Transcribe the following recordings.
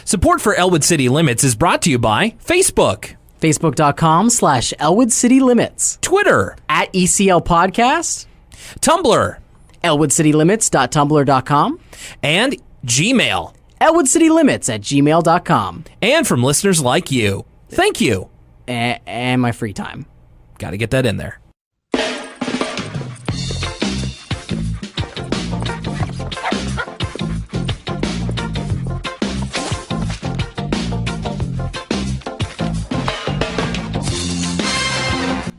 Support for Elwood City Limits is brought to you by Facebook, Facebook.com/Elwood City Limits, Twitter, @ECL Podcast, Tumblr, ElwoodCityLimits.tumblr.com, and Gmail. ElwoodCityLimits@gmail.com. And from listeners like you. Thank you. And my free time. Got to get that in there.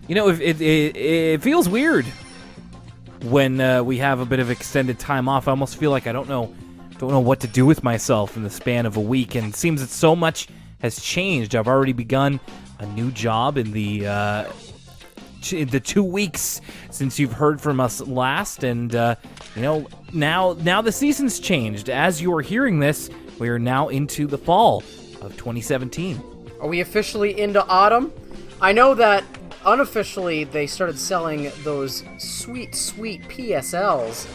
You know, it feels weird when we have a bit of extended time off. I almost feel like I don't know what to do with myself in the span of a week, and it seems that so much has changed. I've already begun a new job in the 2 weeks since you've heard from us last, and now the season's changed. As you are hearing this, we are now into the fall of 2017. Are we officially into autumn? I know that unofficially they started selling those sweet PSLs,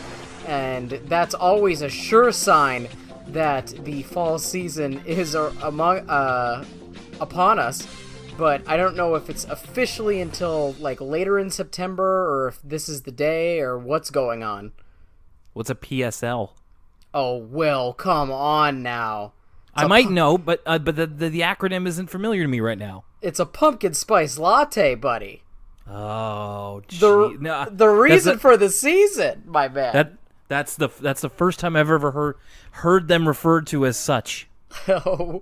and that's always a sure sign that the fall season is upon us. But I don't know if it's officially until like later in September, or if this is the day, or what's going on. What's a PSL? Oh, Will, come on now. I might know, but the acronym isn't familiar to me right now. It's a pumpkin spice latte, buddy. Oh, gee. The reason for the season, my man. That's the first time I've ever heard them referred to as such. Oh,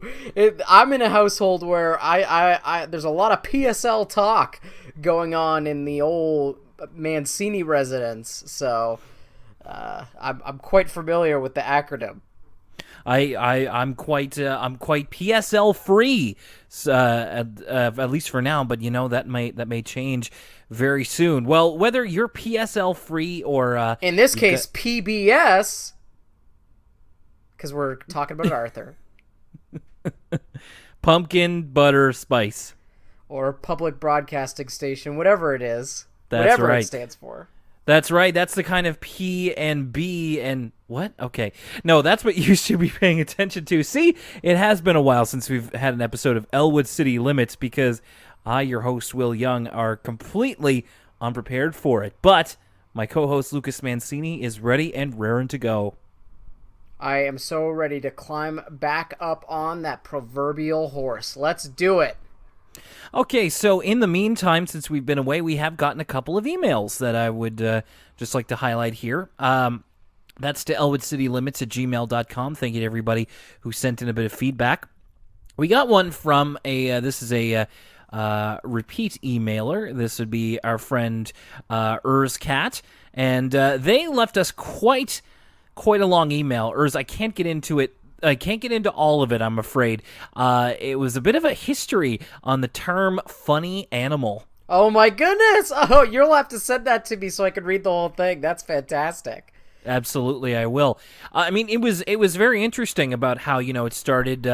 I'm in a household where I there's a lot of PSL talk going on in the old Mancini residence, so I'm quite familiar with the acronym. I'm quite PSL free, at least for now. But that may change very soon. Well, whether you're PSL free or in this case PBS, because we're talking about Arthur. Pumpkin butter spice, or public broadcasting station, whatever it is, That's whatever right. it stands for. That's right. That's the kind of P and B and what? Okay. No, that's what you should be paying attention to. See, it has been a while since we've had an episode of Elwood City Limits because I, your host, Will Young, are completely unprepared for it. But my co-host, Lucas Mancini, is ready and raring to go. I am so ready to climb back up on that proverbial horse. Let's do it. Okay, so in the meantime, since we've been away, we have gotten a couple of emails that I would just like to highlight here. That's to elwoodcitylimits@gmail.com. Thank you to everybody who sent in a bit of feedback. We got one from this is a repeat emailer. This would be our friend Cat, and they left us quite a long email. I can't get into it. I can't get into all of it, I'm afraid. It was a bit of a history on the term funny animal. Oh my goodness! Oh, you'll have to send that to me so I can read the whole thing. That's fantastic. Absolutely, I will. I mean, it was very interesting about how, it started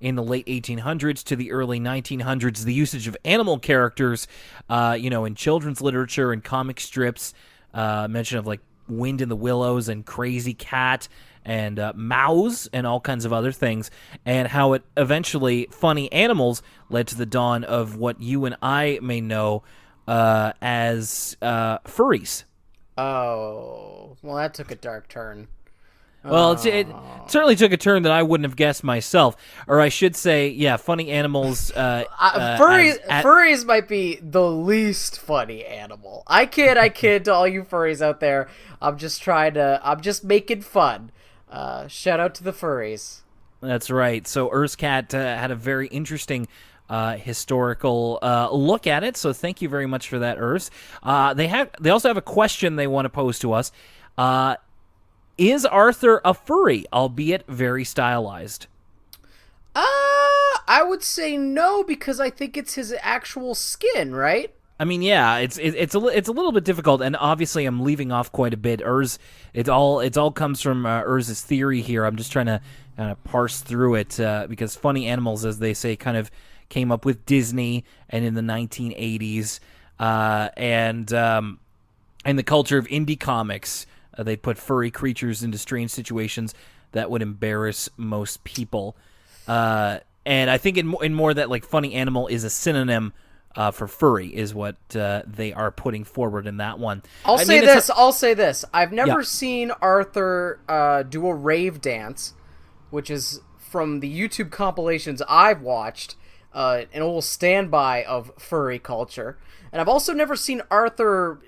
in the late 1800s to the early 1900s, the usage of animal characters, in children's literature and comic strips, mention of like Wind in the Willows and Crazy Cat and Mouse and all kinds of other things, and how it eventually, funny animals, led to the dawn of what you and I may know as furries. Oh, well, that took a dark turn. Well, it certainly took a turn that I wouldn't have guessed myself. Or I should say, yeah, funny animals. Furries might be the least funny animal. I kid to all you furries out there. I'm just making fun. Shout out to the furries. That's right. So Cat had a very interesting historical look at it. So thank you very much for that, They also have a question they want to pose to us. Is Arthur a furry, albeit very stylized? I would say no, because I think it's his actual skin, right? I mean, yeah, it's a little bit difficult, and obviously I'm leaving off quite a bit. It all comes from Urz's theory here. I'm just trying to kind of parse through it because funny animals, as they say, kind of came up with Disney and in the 1980s, and in the culture of indie comics, they put furry creatures into strange situations that would embarrass most people. And I think in more that like funny animal is a synonym for furry is what they are putting forward in that one. I'll say this. I've never seen Arthur do a rave dance, which is from the YouTube compilations I've watched, an old standby of furry culture. And I've also never seen Arthur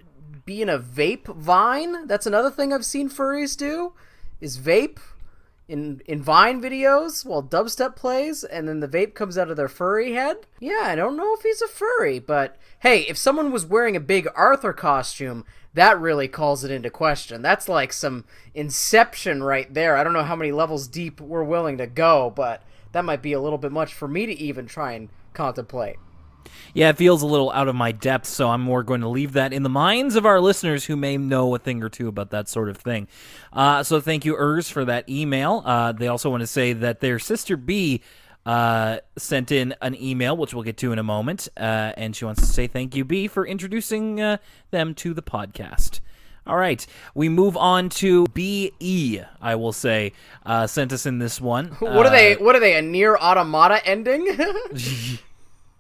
be in a vape vine. That's another thing I've seen furries do, is vape in Vine videos while dubstep plays, and then the vape comes out of their furry head. Yeah, I don't know if he's a furry, but hey, if someone was wearing a big Arthur costume, that really calls it into question. That's like some Inception right there. I don't know how many levels deep we're willing to go, but that might be a little bit much for me to even try and contemplate. Yeah, it feels a little out of my depth, so I'm more going to leave that in the minds of our listeners who may know a thing or two about that sort of thing. So thank you, Urs, for that email. They also want to say that their sister B sent in an email, which we'll get to in a moment, and she wants to say thank you, B, for introducing them to the podcast. All right, we move on to B.E., I will say, sent us in this one. What are they, a Nier Automata ending?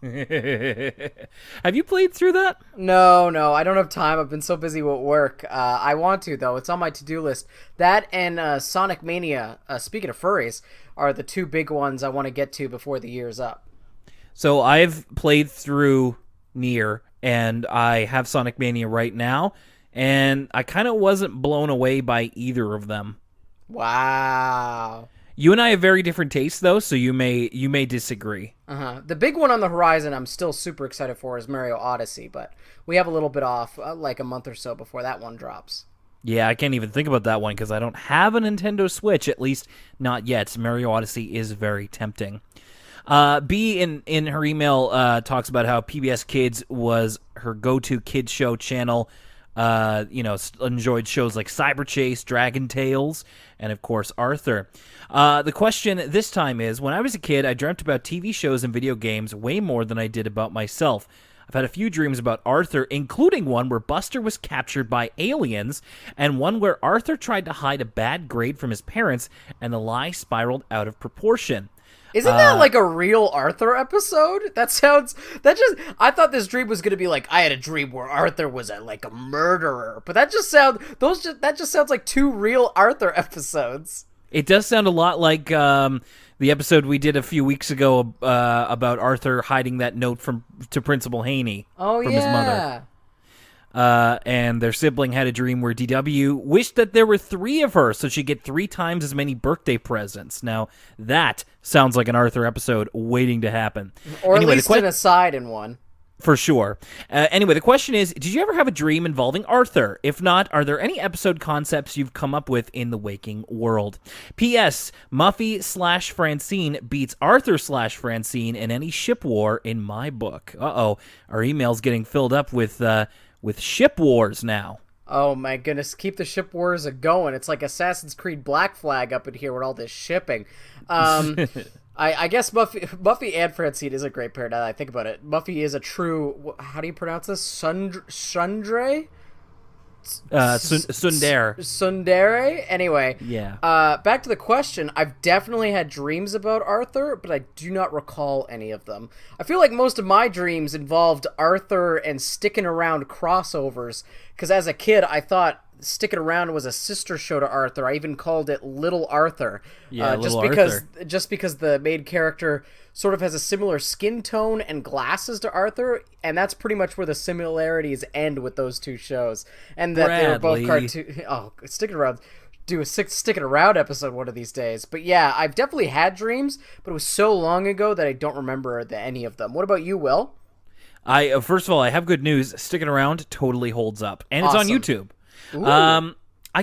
Have you played through that? No, I don't have time. I've been so busy with work. I want to, though. It's on my to-do list. That and Sonic Mania, speaking of furries, are the two big ones I want to get to before the year's up. So I've played through Nier, and I have Sonic Mania right now, and I kind of wasn't blown away by either of them. Wow. You and I have very different tastes, though, so you may disagree. The big one on the horizon I'm still super excited for is Mario Odyssey, but we have a little bit off, like a month or so before that one drops. Yeah, I can't even think about that one because I don't have a Nintendo Switch, at least not yet. Mario Odyssey is very tempting. B, in her email, talks about how PBS Kids was her go-to kids show channel. Enjoyed shows like Cyber Chase, Dragon Tales, and of course Arthur. The question this time is, when I was a kid, I dreamt about TV shows and video games way more than I did about myself. I've had a few dreams about Arthur, including one where Buster was captured by aliens, and one where Arthur tried to hide a bad grade from his parents, and the lie spiraled out of proportion. Isn't that like a real Arthur episode? I thought this dream was going to be like, I had a dream where Arthur was a murderer. But that just sounds like two real Arthur episodes. It does sound a lot like the episode we did a few weeks ago about Arthur hiding that note to Principal Haney from his mother. And their sibling had a dream where DW wished that there were 3 of her so she'd get 3 times as many birthday presents. Now, that sounds like an Arthur episode waiting to happen. Or anyway, at least an aside in one. For sure. Anyway, the question is, did you ever have a dream involving Arthur? If not, are there any episode concepts you've come up with in the waking world? P.S. Muffy/Francine beats Arthur/Francine in any ship war in my book. Uh-oh. Our email's getting filled up with ship wars now. Oh my goodness, keep the ship wars a-going. It's like Assassin's Creed Black Flag up in here with all this shipping. I guess Muffy and Francine is a great pair now that I think about it. Muffy is a true, how do you pronounce this? Sundre? Sundere? Anyway. Yeah. Back to the question. I've definitely had dreams about Arthur, but I do not recall any of them. I feel like most of my dreams involved Arthur and sticking around crossovers, because as a kid, I thought Sticking Around was a sister show to Arthur. I even called it Little Arthur. Yeah, just because the main character sort of has a similar skin tone and glasses to Arthur, and that's pretty much where the similarities end with those two shows. And that they were both cartoon. Oh, Sticking Around. Do a Sticking Around episode one of these days. But yeah, I've definitely had dreams, but it was so long ago that I don't remember any of them. What about you, Will? First of all, I have good news. Sticking Around totally holds up, and awesome. It's on YouTube. Ooh. I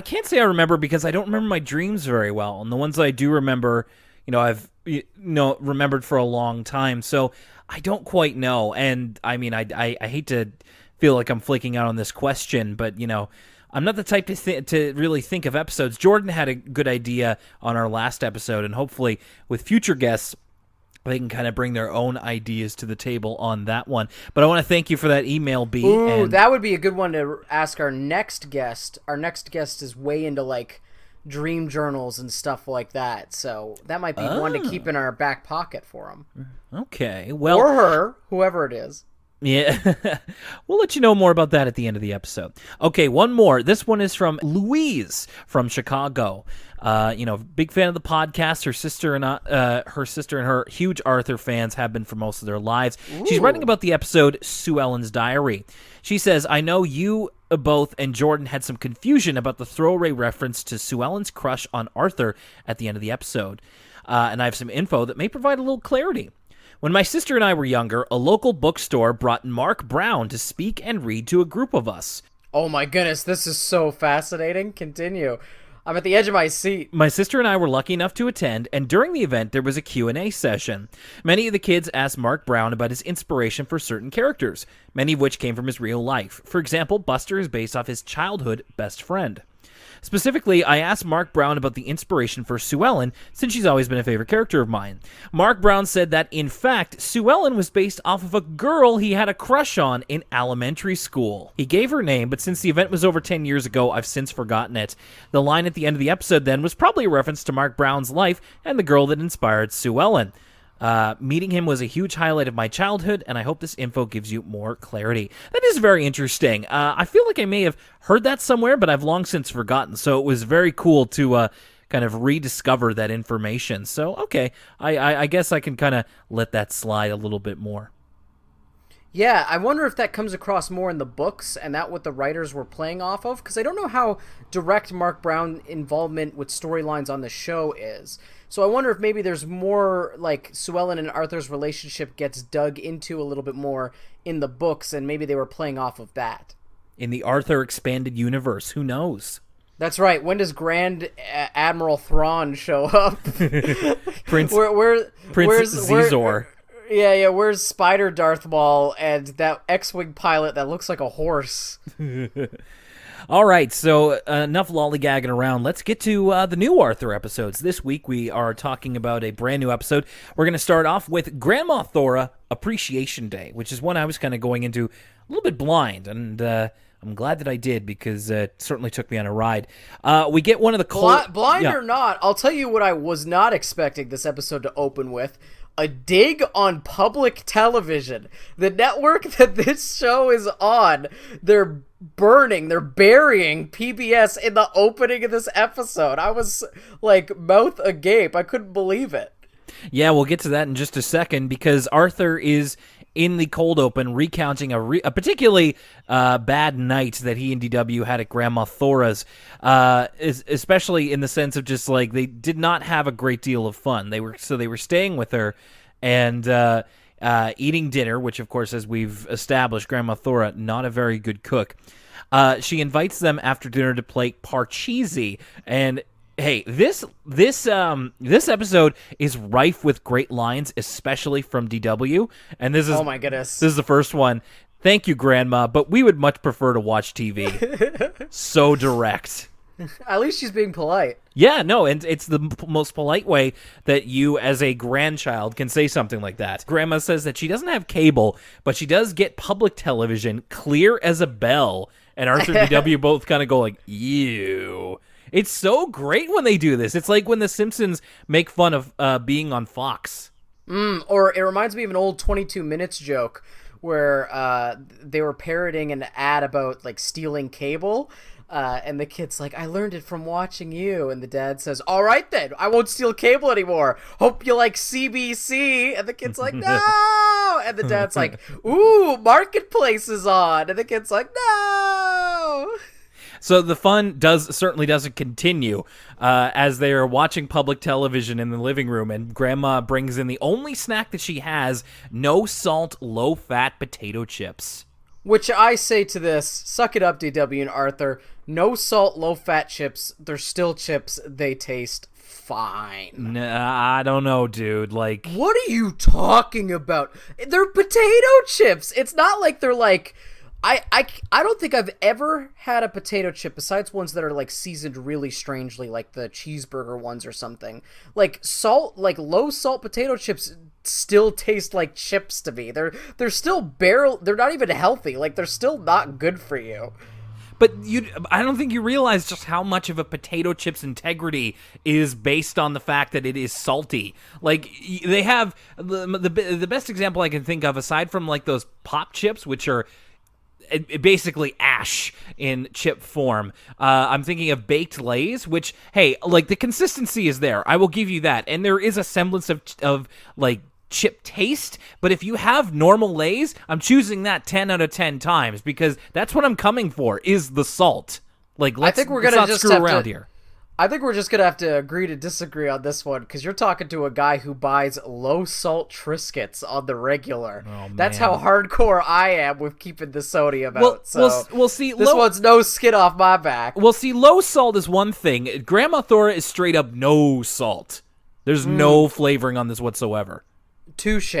can't say I remember because I don't remember my dreams very well, and the ones that I do remember, I've remembered for a long time, so I don't quite know. And I mean, I hate to feel like I'm flaking out on this question, but I'm not the type to really think of episodes. Jordan had a good idea on our last episode, and hopefully with future guests, they can kind of bring their own ideas to the table on that one. But I want to thank you for that email, B. Ooh, that would be a good one to ask our next guest. Our next guest is way into dream journals and stuff like that. So that might be one to keep in our back pocket for him. Okay, well... Or her, whoever it is. Yeah, we'll let you know more about that at the end of the episode. Okay, one more. This one is from Louise from Chicago. Big fan of the podcast. Her sister and her huge Arthur fans have been for most of their lives. Ooh. She's writing about the episode Sue Ellen's Diary. She says, I know you both and Jordan had some confusion about the throwaway reference to Sue Ellen's crush on Arthur at the end of the episode. And I have some info that may provide a little clarity. When my sister and I were younger, a local bookstore brought Mark Brown to speak and read to a group of us. Oh my goodness, this is so fascinating. Continue. I'm at the edge of my seat. My sister and I were lucky enough to attend, and during the event, there was a Q&A session. Many of the kids asked Mark Brown about his inspiration for certain characters, many of which came from his real life. For example, Buster is based off his childhood best friend. Specifically, I asked Mark Brown about the inspiration for Sue Ellen, since she's always been a favorite character of mine. Mark Brown said that, in fact, Sue Ellen was based off of a girl he had a crush on in elementary school. He gave her name, but since the event was over 10 years ago, I've since forgotten it. The line at the end of the episode, then, was probably a reference to Mark Brown's life and the girl that inspired Sue Ellen. Meeting him was a huge highlight of my childhood, and I hope this info gives you more clarity. That is very interesting. I feel like I may have heard that somewhere, but I've long since forgotten, so it was very cool to kind of rediscover that information. So, okay, I guess I can kind of let that slide a little bit more. Yeah, I wonder if that comes across more in the books and that what the writers were playing off of, because I don't know how direct Mark Brown involvement with storylines on the show is. So I wonder if maybe there's more, like, Sue Ellen and Arthur's relationship gets dug into a little bit more in the books, and maybe they were playing off of that. In the Arthur expanded universe, who knows? That's right. When does Grand Admiral Thrawn show up? Prince where's Zizor. Yeah, where's Spider Darth Maul and that X-Wing pilot that looks like a horse? All right, so enough lollygagging around. Let's get to the new Arthur episodes. This week we are talking about a brand new episode. We're going to start off with Grandma Thora Appreciation Day, which is one I was kind of going into a little bit blind, and I'm glad that I did because it certainly took me on a ride. We get one of the... Blind or not, I'll tell you what I was not expecting this episode to open with. A dig on public television. The network that this show is on, they're burying PBS in the opening of this episode. I was, like, mouth agape. I couldn't believe it. Yeah, we'll get to that in just a second, because Arthur is in the cold open recounting a particularly bad night that he and DW had at Grandma Thora's, especially in the sense of just like they did not have a great deal of fun. They were staying with her and eating dinner, which of course, as we've established, Grandma Thora not a very good cook. She invites them after dinner to play Parcheesi, and hey, this episode is rife with great lines, especially from DW. And this is, oh my goodness, this is the first one. Thank you, Grandma, but we would much prefer to watch TV. So direct. At least she's being polite. Yeah, no, and it's the most polite way that you, as a grandchild, can say something like that. Grandma says that she doesn't have cable, but she does get public television clear as a bell. And Arthur and DW both kind of go like, ew. It's so great when they do this. It's like when The Simpsons make fun of being on Fox. Or it reminds me of an old 22 Minutes joke where they were parroting an ad about like stealing cable. And the kid's like, I learned it from watching you. And the dad says, all right then, I won't steal cable anymore. Hope you like CBC. And the kid's like, no. And the dad's like, ooh, Marketplace is on. And the kid's like, no. So the fun certainly doesn't continue as they are watching public television in the living room, and Grandma brings in the only snack that she has, no salt, low-fat potato chips. Which I say to this, suck it up, DW and Arthur. No salt, low-fat chips. They're still chips. They taste fine. Nah, I don't know, dude. Like, what are you talking about? They're potato chips. It's not like they're like... I don't think I've ever had a potato chip besides ones that are like seasoned really strangely, like the cheeseburger ones or something. Like low salt potato chips still taste like chips to me. They're still they're not even healthy. Like they're still not good for you. But I don't think you realize just how much of a potato chip's integrity is based on the fact that it is salty. Like, they have the best example I can think of, aside from like those pop chips, which are basically ash in chip form. I'm thinking of baked Lay's, which, hey, like, the consistency is there. I will give you that, and there is a semblance of like chip taste, but if you have normal Lay's, I'm choosing that 10 out of 10 times, because that's what I'm coming for, is the salt. Like, let's not screw around here. I think we're just gonna have to agree to disagree on this one, because you're talking to a guy who buys low salt Triscuits on the regular. Oh, that's man. how hardcore I am with keeping the sodium out. So we'll see. This one's no skin off my back. Well, see, low salt is one thing. Grandma Thora is straight up no salt. There's no flavoring on this whatsoever. Touche.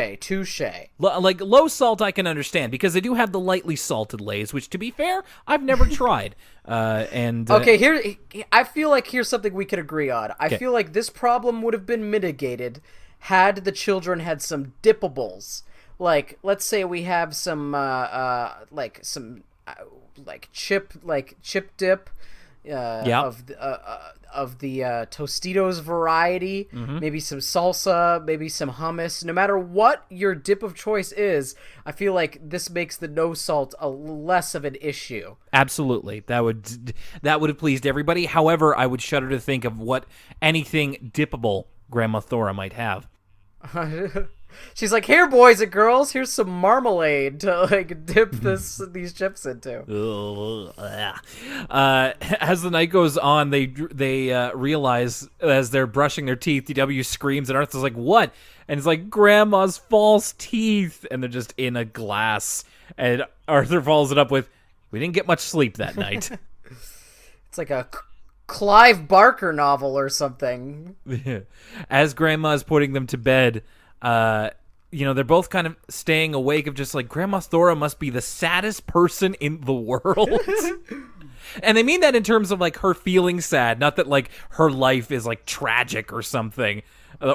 Like, low salt I can understand, because they do have the lightly salted Lay's, which, to be fair, I've never tried. Okay, here, I feel like here's something we could agree on. I feel like this problem would have been mitigated had the children had some dippables. Like, let's say we have some chip dip of the Tostitos variety, maybe some salsa, maybe some hummus. No matter what your dip of choice is, I feel like this makes the no salt a less of an issue. Absolutely. That would have pleased everybody. However, I would shudder to think of what anything dippable Grandma Thora might have. She's like, "Here, boys and girls, here's some marmalade to like dip these chips into." As the night goes on, they realize, as they're brushing their teeth, DW screams, and Arthur's like, "What?" And it's like, "Grandma's false teeth," and they're just in a glass. And Arthur follows it up with, "We didn't get much sleep that night." It's like a Clive Barker novel or something. As Grandma's putting them to bed, they're both kind of staying awake, of just like, Grandma Thora must be the saddest person in the world. And they mean that in terms of like her feeling sad, not that like her life is like tragic or something,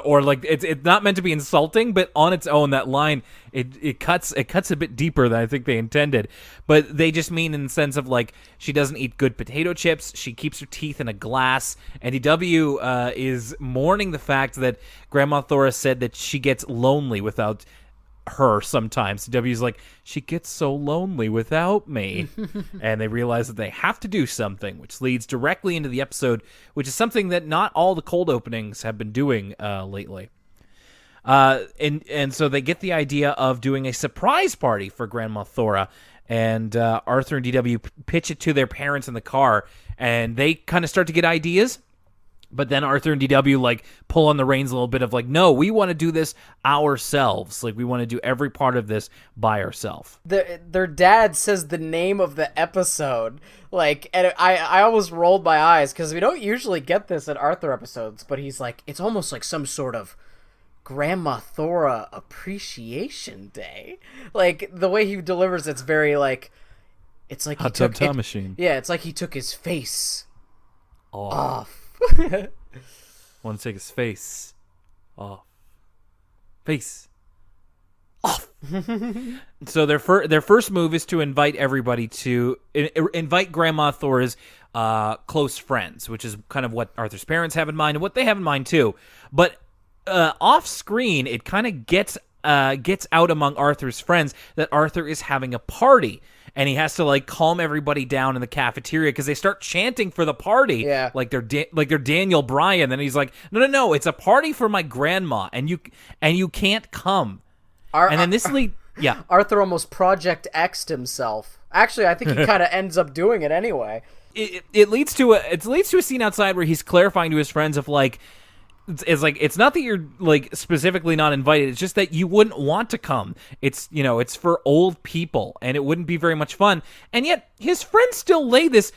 or like it's not meant to be insulting, but on its own, that line it cuts a bit deeper than I think they intended. But they just mean in the sense of like, she doesn't eat good potato chips, she keeps her teeth in a glass, and DW is mourning the fact that Grandma Thora said that she gets lonely without her sometimes. W's like, she gets so lonely without me. And they realize that they have to do something, which leads directly into the episode, which is something that not all the cold openings have been doing lately. And so they get the idea of doing a surprise party for Grandma Thora, and Arthur and DW pitch it to their parents in the car, and they kind of start to get ideas. But then Arthur and DW like pull on the reins a little bit of like, no, we want to do this ourselves. Like, we want to do every part of this by ourselves. Their dad says the name of the episode. Like, and I almost rolled my eyes, because we don't usually get this in Arthur episodes, but he's like, it's almost like some sort of Grandma Thora Appreciation Day. Like, the way he delivers it's very like, it's like Hot Tub Time Machine. Yeah, it's like he took his face off. Want to take his face off. Face off. So their first move is to invite everybody to invite Grandma Thora's close friends, which is kind of what Arthur's parents have in mind and what they have in mind too. But off screen, it kind of gets out among Arthur's friends that Arthur is having a party. And he has to like calm everybody down in the cafeteria, because they start chanting for the party, like they're Daniel Bryan. And he's like, no, it's a party for my grandma, and you can't come. And then this Arthur almost Project X'd himself. Actually, I think he kind of ends up doing it anyway. It leads to a scene outside where he's clarifying to his friends of like, it's not that you're like specifically not invited, it's just that you wouldn't want to come. It's for old people, and it wouldn't be very much fun. And yet his friends still lay this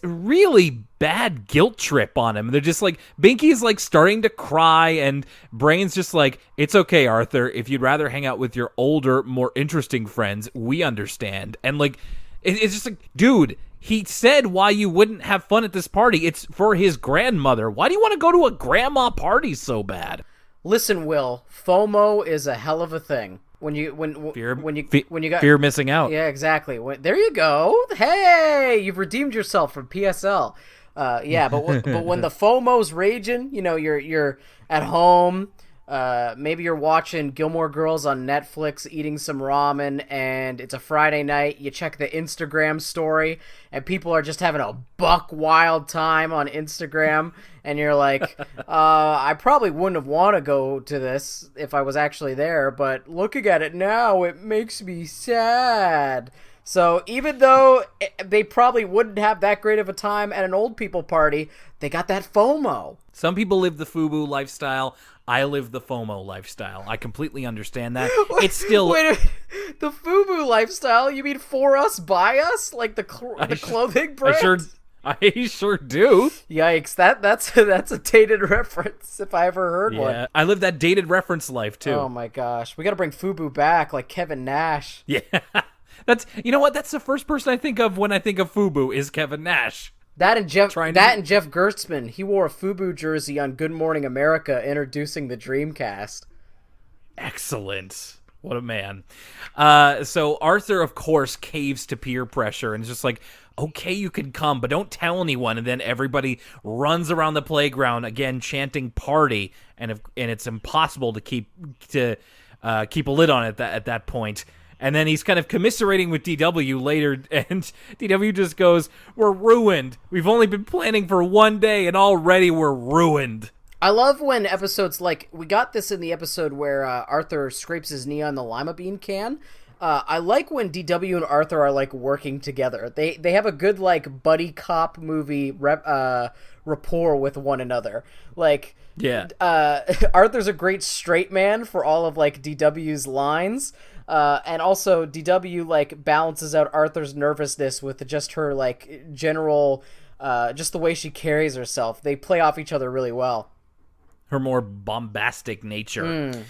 really bad guilt trip on him. They're just like, Binky's like starting to cry, and Brain's just like, it's okay, Arthur, if you'd rather hang out with your older, more interesting friends, we understand. And like, it's just like, dude, he said why you wouldn't have fun at this party. It's for his grandmother. Why do you want to go to a grandma party so bad? Listen, Will, FOMO is a hell of a thing. When you Fear, when you fe- when you got fear of missing out. Yeah, exactly. There you go. Hey, you've redeemed yourself from PSL. Yeah, but when the FOMO's raging, you're at home. Maybe you're watching Gilmore Girls on Netflix, eating some ramen, and it's a Friday night. You check the Instagram story, and people are just having a buck wild time on Instagram, and you're like, I probably wouldn't have want to go to this if I was actually there, but looking at it now, it makes me sad. So even though they probably wouldn't have that great of a time at an old people party, they got that FOMO. Some people live the FUBU lifestyle. I live the FOMO lifestyle. I completely understand that. It's still... Wait, the FUBU lifestyle? You mean for us, by us? Like the clothing brand? I sure do. Yikes, that's a dated reference if I ever heard one. I live that dated reference life, too. Oh my gosh. We gotta bring FUBU back, like Kevin Nash. Yeah. You know what? That's the first person I think of when I think of FUBU is Kevin Nash. That and Jeff Gertzman. He wore a FUBU jersey on Good Morning America introducing the Dreamcast. Excellent. What a man. So Arthur, of course, caves to peer pressure and is just like, okay, you can come, but don't tell anyone. And then everybody runs around the playground, again, chanting party, and it's impossible to keep a lid on it at that point. And then he's kind of commiserating with DW later, and DW just goes, we're ruined. We've only been planning for one day, and already we're ruined. I love when episodes like, we got this in the episode where Arthur scrapes his knee on the lima bean can. I like when DW and Arthur are, like, working together. They have a good, like, buddy cop movie rapport with one another. Like, yeah. Arthur's a great straight man for all of, like, DW's lines. And also DW like balances out Arthur's nervousness with just her like general, just the way she carries herself. They play off each other really well. Her more bombastic nature.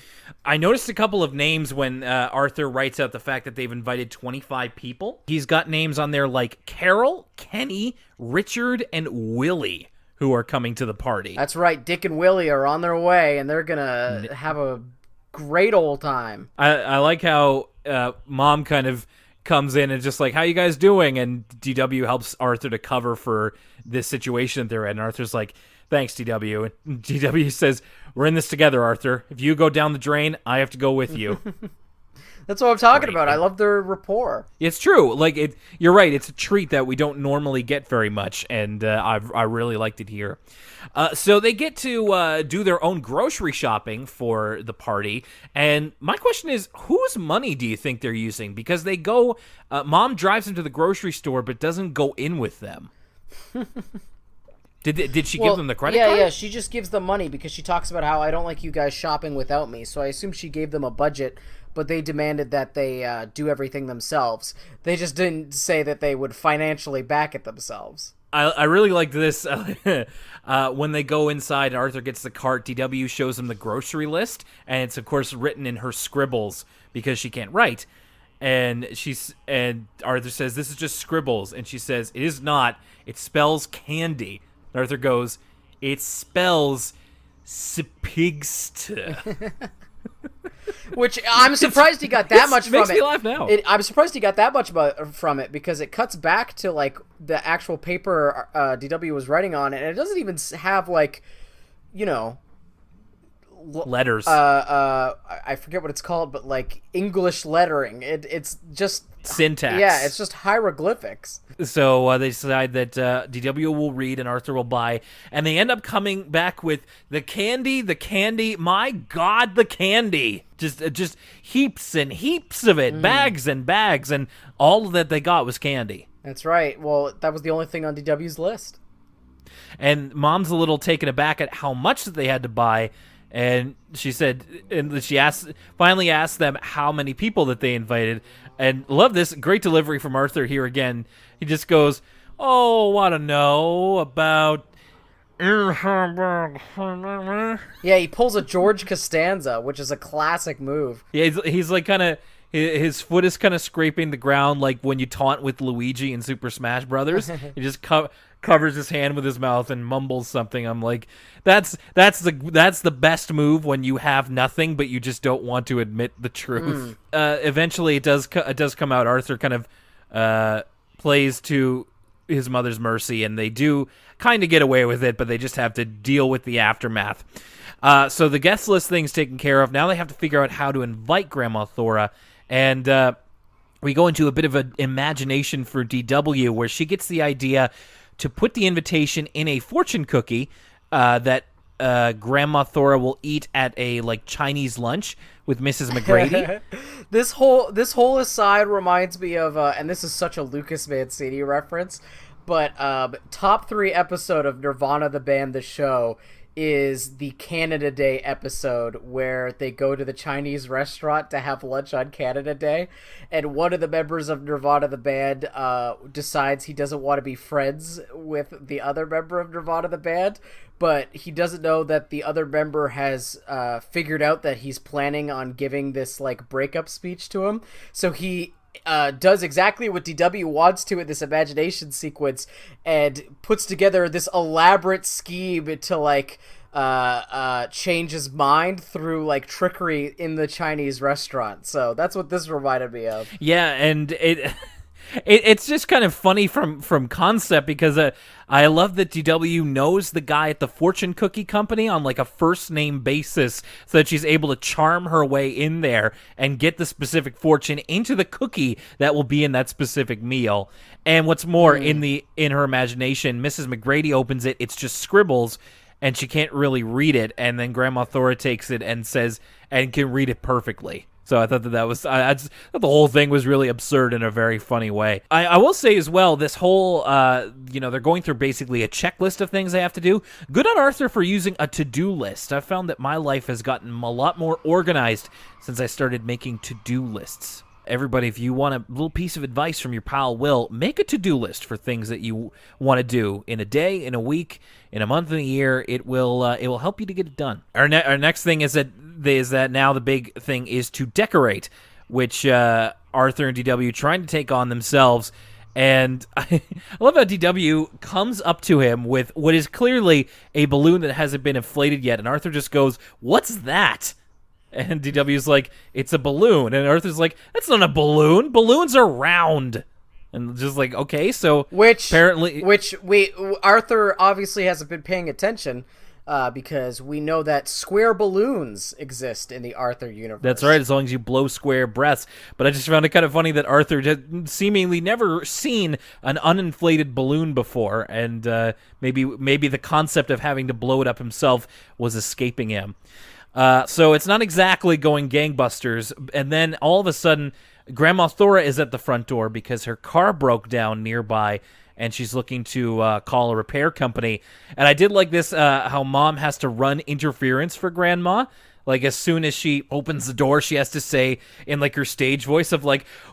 I noticed a couple of names when Arthur writes out the fact that they've invited 25 people. He's got names on there like Carol, Kenny, Richard, and Willie, who are coming to the party. That's right. Dick and Willie are on their way, and they're gonna have a great old time. I like how Mom kind of comes in and just like, how you guys doing? And DW helps Arthur to cover for this situation that they're in. And Arthur's like, thanks, DW. And DW says, we're in this together, Arthur. If you go down the drain, I have to go with you. That's what I'm talking about. I love their rapport. It's true. Like you're right. It's a treat that we don't normally get very much, and I really liked it here. So they get to do their own grocery shopping for the party, and my question is, whose money do you think they're using? Because they go, Mom drives them to the grocery store, but doesn't go in with them. Did she give them the credit card? Yeah, she just gives them money because she talks about how I don't like you guys shopping without me. So I assume she gave them a budget, but they demanded that they do everything themselves. They just didn't say that they would financially back it themselves. I really liked this. When they go inside and Arthur gets the cart, DW shows him the grocery list, and it's, of course, written in her scribbles because she can't write. And Arthur says, this is just scribbles. And she says, it is not. It spells candy. And Arthur goes, it spells Sehpixsteh. Which I'm surprised he got that much from it. Makes me laugh now. I'm surprised he got that much from it because it cuts back to like the actual paper DW was writing on, and it doesn't even have like, letters. I forget what it's called, but like English lettering. It's just syntax. Yeah, it's just hieroglyphics. So they decide that DW will read and Arthur will buy, and they end up coming back with the candy. My God, the candy! Just heaps and heaps of it, bags and bags, and all that they got was candy. That's right. Well, that was the only thing on DW's list. And Mom's a little taken aback at how much that they had to buy. And she said, and she finally asked them how many people that they invited. And love this great delivery from Arthur here again. He just goes, "Oh, want to know about?" Yeah, he pulls a George Costanza, which is a classic move. Yeah, he's like kind of, his foot is kind of scraping the ground like when you taunt with Luigi in Super Smash Brothers. He just covers his hand with his mouth and mumbles something. I'm like, that's the best move when you have nothing, but you just don't want to admit the truth. Eventually, it does come out. Arthur kind of plays to his mother's mercy, and they do kind of get away with it, but they just have to deal with the aftermath. So the guest list thing's taken care of. Now they have to figure out how to invite Grandma Thora, and we go into a bit of an imagination for DW, where she gets the idea to put the invitation in a fortune cookie that Grandma Thora will eat at a Chinese lunch with Mrs. McGrady. This whole aside reminds me of, and this is such a Lucas Mancini reference, but top 3 episode of Nirvana the Band the Show is the Canada Day episode where they go to the Chinese restaurant to have lunch on Canada Day, and one of the members of Nirvana the band decides he doesn't want to be friends with the other member of Nirvana the band, but he doesn't know that the other member has figured out that he's planning on giving this breakup speech to him, so he does exactly what DW wants to in this imagination sequence and puts together this elaborate scheme to change his mind through trickery in the Chinese restaurant. So that's what this reminded me of. Yeah, and it's just kind of funny from concept, because I love that DW knows the guy at the fortune cookie company on a first name basis, so that she's able to charm her way in there and get the specific fortune into the cookie that will be in that specific meal. And what's more, in her imagination, Mrs. McGrady opens it, it's just scribbles, and she can't really read it, and then Grandma Thora takes it and says, and can read it perfectly. So I thought that was, I thought the whole thing was really absurd in a very funny way. I will say as well, this whole, they're going through basically a checklist of things they have to do. Good on Arthur for using a to-do list. I've found that my life has gotten a lot more organized since I started making to-do lists. Everybody, if you want a little piece of advice from your pal Will, make a to-do list for things that you want to do in a day, in a week, in a month, in a year. It will help you to get it done. Our next thing is that now the big thing is to decorate, which Arthur and DW trying to take on themselves. And I love how DW comes up to him with what is clearly a balloon that hasn't been inflated yet, and Arthur just goes, "What's that?" And DW's like, "It's a balloon." And Arthur's like, "That's not a balloon. Balloons are round." And just okay, so Arthur obviously hasn't been paying attention, because we know that square balloons exist in the Arthur universe. That's right, as long as you blow square breaths. But I just found it kind of funny that Arthur had seemingly never seen an uninflated balloon before, and maybe the concept of having to blow it up himself was escaping him. So it's not exactly going gangbusters, and then all of a sudden, Grandma Thora is at the front door because her car broke down nearby, and she's looking to call a repair company. And I did like this, how Mom has to run interference for Grandma. As soon as she opens the door, she has to say in her stage voice of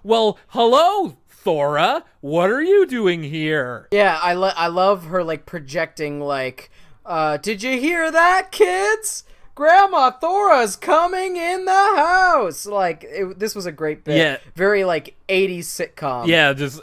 "Well, hello, Thora, what are you doing here?" Yeah, I love her projecting "Did you hear that, kids? Grandma Thora's coming in the house." This was a great bit. Yeah. Very 80s sitcom. Yeah, just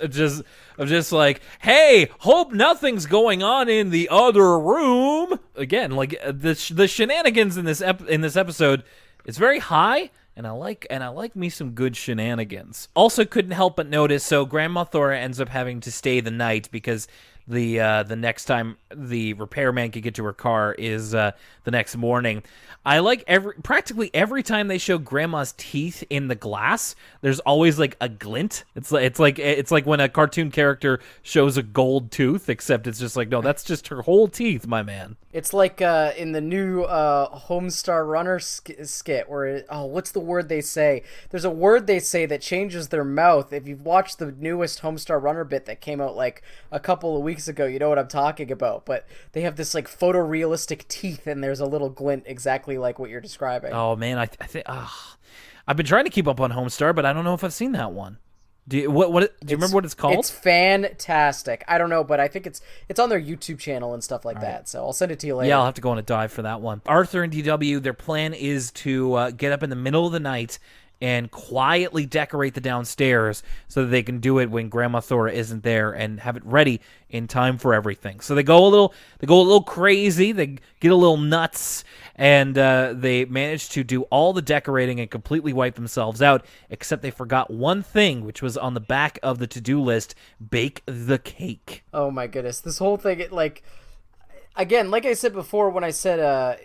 "Hey, hope nothing's going on in the other room." Again, the shenanigans in this episode, it's very high, and I like me some good shenanigans. Also, couldn't help but notice, so Grandma Thora ends up having to stay the night because the next time the repairman could get to her car is the next morning. I like practically every time they show Grandma's teeth in the glass, there's always a glint. It's like when a cartoon character shows a gold tooth, except it's just no, that's just her whole teeth, my man. It's in the new Homestar Runner skit where what's the word they say? There's a word they say that changes their mouth. If you've watched the newest Homestar Runner bit that came out a couple of weeks ago, you know what I'm talking about. But they have this photorealistic teeth, and there's a little glint exactly like what you're describing. Oh man, I think I've been trying to keep up on Homestar, but I don't know if I've seen that one. Do you remember what it's called? It's fantastic. I don't know, but I think it's on their YouTube channel and stuff like that. So I'll send it to you later. Yeah, I'll have to go on a dive for that one. Arthur and DW, their plan is to get up in the middle of the night and quietly decorate the downstairs so that they can do it when Grandma Thora isn't there and have it ready in time for everything. So they go a little crazy, they get a little nuts, and they manage to do all the decorating and completely wipe themselves out, except they forgot one thing, which was on the back of the to-do list: bake the cake. Oh my goodness, this whole thing, again, like I said before when I said,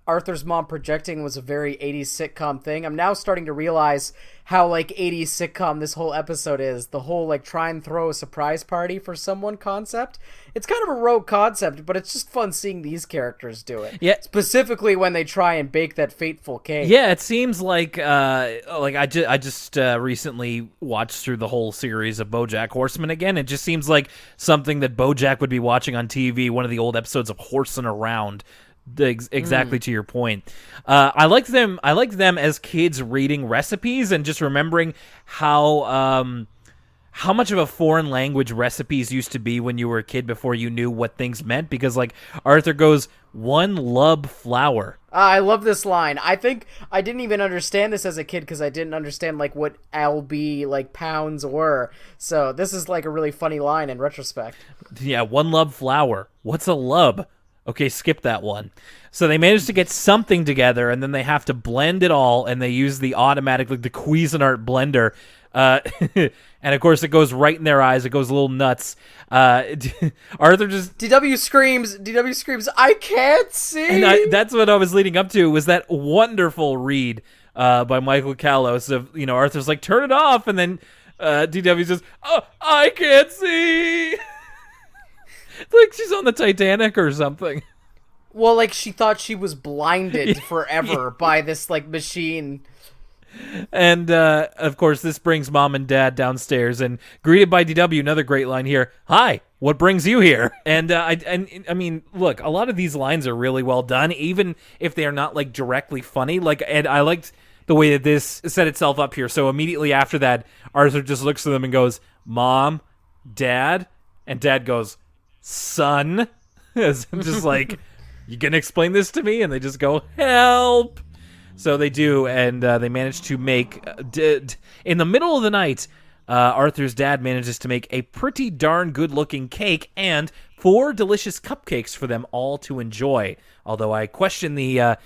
Arthur's mom projecting was a very 80s sitcom thing. I'm now starting to realize how 80s sitcom this whole episode is. The whole try and throw a surprise party for someone concept. It's kind of a rogue concept, but it's just fun seeing these characters do it. Yeah. Specifically when they try and bake that fateful cake. Yeah, it seems like I just recently watched through the whole series of BoJack Horseman again. It just seems like something that BoJack would be watching on TV, one of the old episodes of Horsing Around. Exactly to your point. I liked them as kids reading recipes and just remembering how much of a foreign language recipes used to be when you were a kid before you knew what things meant. Because Arthur goes, 1 lub flour. I love this line. I think I didn't even understand this as a kid because I didn't understand what LB pounds were. So this is a really funny line in retrospect. Yeah, 1 lub flour. What's a lub? Okay, skip that one. So they manage to get something together, and then they have to blend it all, and they use the automatic, the Cuisinart blender. And, of course, it goes right in their eyes. It goes a little nuts. Arthur just... DW screams, I can't see! And that's what I was leading up to, was that wonderful read by Michael Callos of, Arthur's like, turn it off, and then DW says, oh, I can't see! It's like she's on the Titanic or something. Well, she thought she was blinded forever by this, machine. And, of course, this brings Mom and Dad downstairs, and greeted by DW, another great line here. Hi, what brings you here? And, I mean, look, a lot of these lines are really well done, even if they are not, directly funny. And I liked the way that this set itself up here. So immediately after that, Arthur just looks at them and goes, Mom, Dad, and Dad goes, Son, just you gonna explain this to me? And they just go, help. So they do, and they manage to make, in the middle of the night, Arthur's dad manages to make a pretty darn good-looking cake and 4 delicious cupcakes for them all to enjoy. Although I question the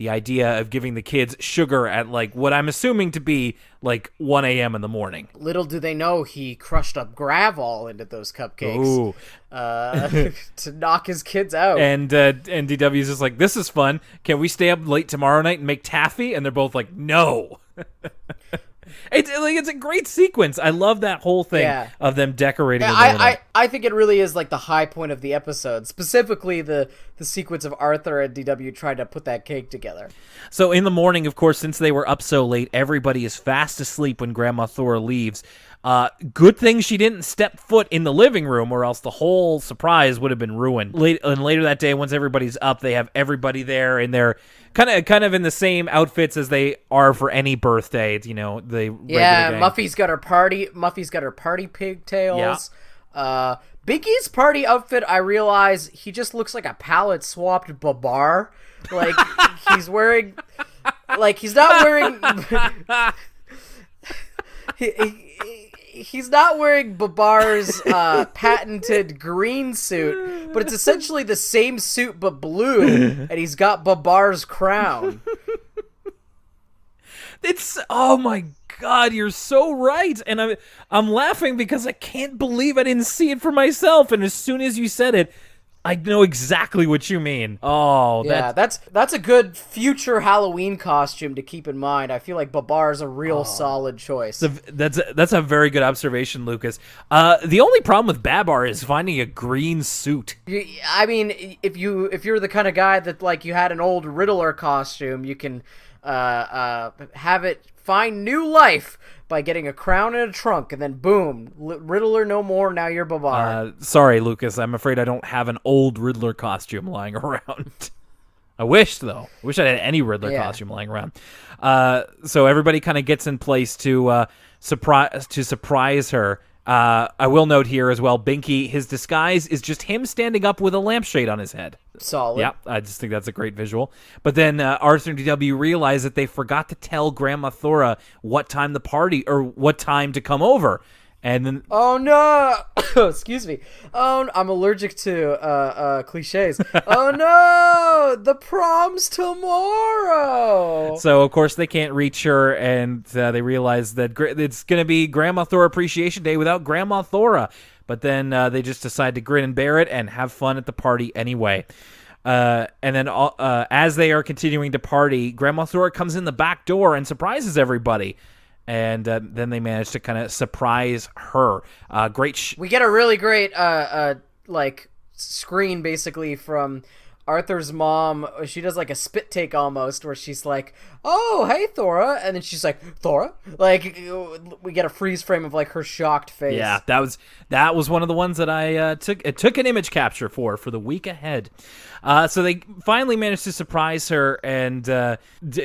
idea of giving the kids sugar at what I'm assuming to be 1 a.m. in the morning. Little do they know he crushed up Gravol into those cupcakes. Ooh. To knock his kids out. And DW's just like, this is fun. Can we stay up late tomorrow night and make taffy? And they're both like, no. It's a great sequence. I love that whole thing of them decorating. Yeah, I think it really is the high point of the episode, specifically the sequence of Arthur and DW trying to put that cake together. So in the morning, of course, since they were up so late, everybody is fast asleep when Grandma Thora leaves. Good thing she didn't step foot in the living room, or else the whole surprise would have been ruined. Later that day, once everybody's up, they have everybody there, and they're kind of in the same outfits as they are for any birthday. Muffy's got her party pigtails. Yeah. Biggie's party outfit, I realize he just looks like a palette swapped Babar. He's wearing, he's not wearing. He's not wearing Babar's patented green suit, but it's essentially the same suit but blue, and he's got Babar's crown. Oh my God, you're so right, and I'm laughing because I can't believe I didn't see it for myself, and as soon as you said it, I know exactly what you mean. Oh, yeah, that's a good future Halloween costume to keep in mind. I feel like Babar's a real solid choice. That's a very good observation, Lucas. The only problem with Babar is finding a green suit. I mean, if you're the kind of guy that you had an old Riddler costume, you can have it find new life by getting a crown and a trunk, and then boom, Riddler no more, now you're Babar. Sorry, Lucas, I'm afraid I don't have an old Riddler costume lying around. I wish, though. I wish I had any Riddler costume lying around. So everybody kind of gets in place to surprise her. I will note here as well, Binky, his disguise is just him standing up with a lampshade on his head. Solid. Yeah, I just think that's a great visual. But then Arthur and DW realize that they forgot to tell Grandma Thora what time to come over. And then, oh no! Excuse me. Oh, I'm allergic to cliches. Oh no! The prom's tomorrow. So of course they can't reach her, and they realize that it's going to be Grandma Thora Appreciation Day without Grandma Thora. But then they just decide to grin and bear it and have fun at the party anyway. And then as they are continuing to party, Grandma Thora comes in the back door and surprises everybody. And then they manage to kind of surprise her. We get a really great screen basically from Arthur's mom. She does like a spit take almost, where she's like, "Oh, hey, Thora," and then she's like, "Thora." Like we get a freeze frame of like her shocked face. Yeah, that was one of the ones that I took an image capture for the week ahead. So they finally managed to surprise her, and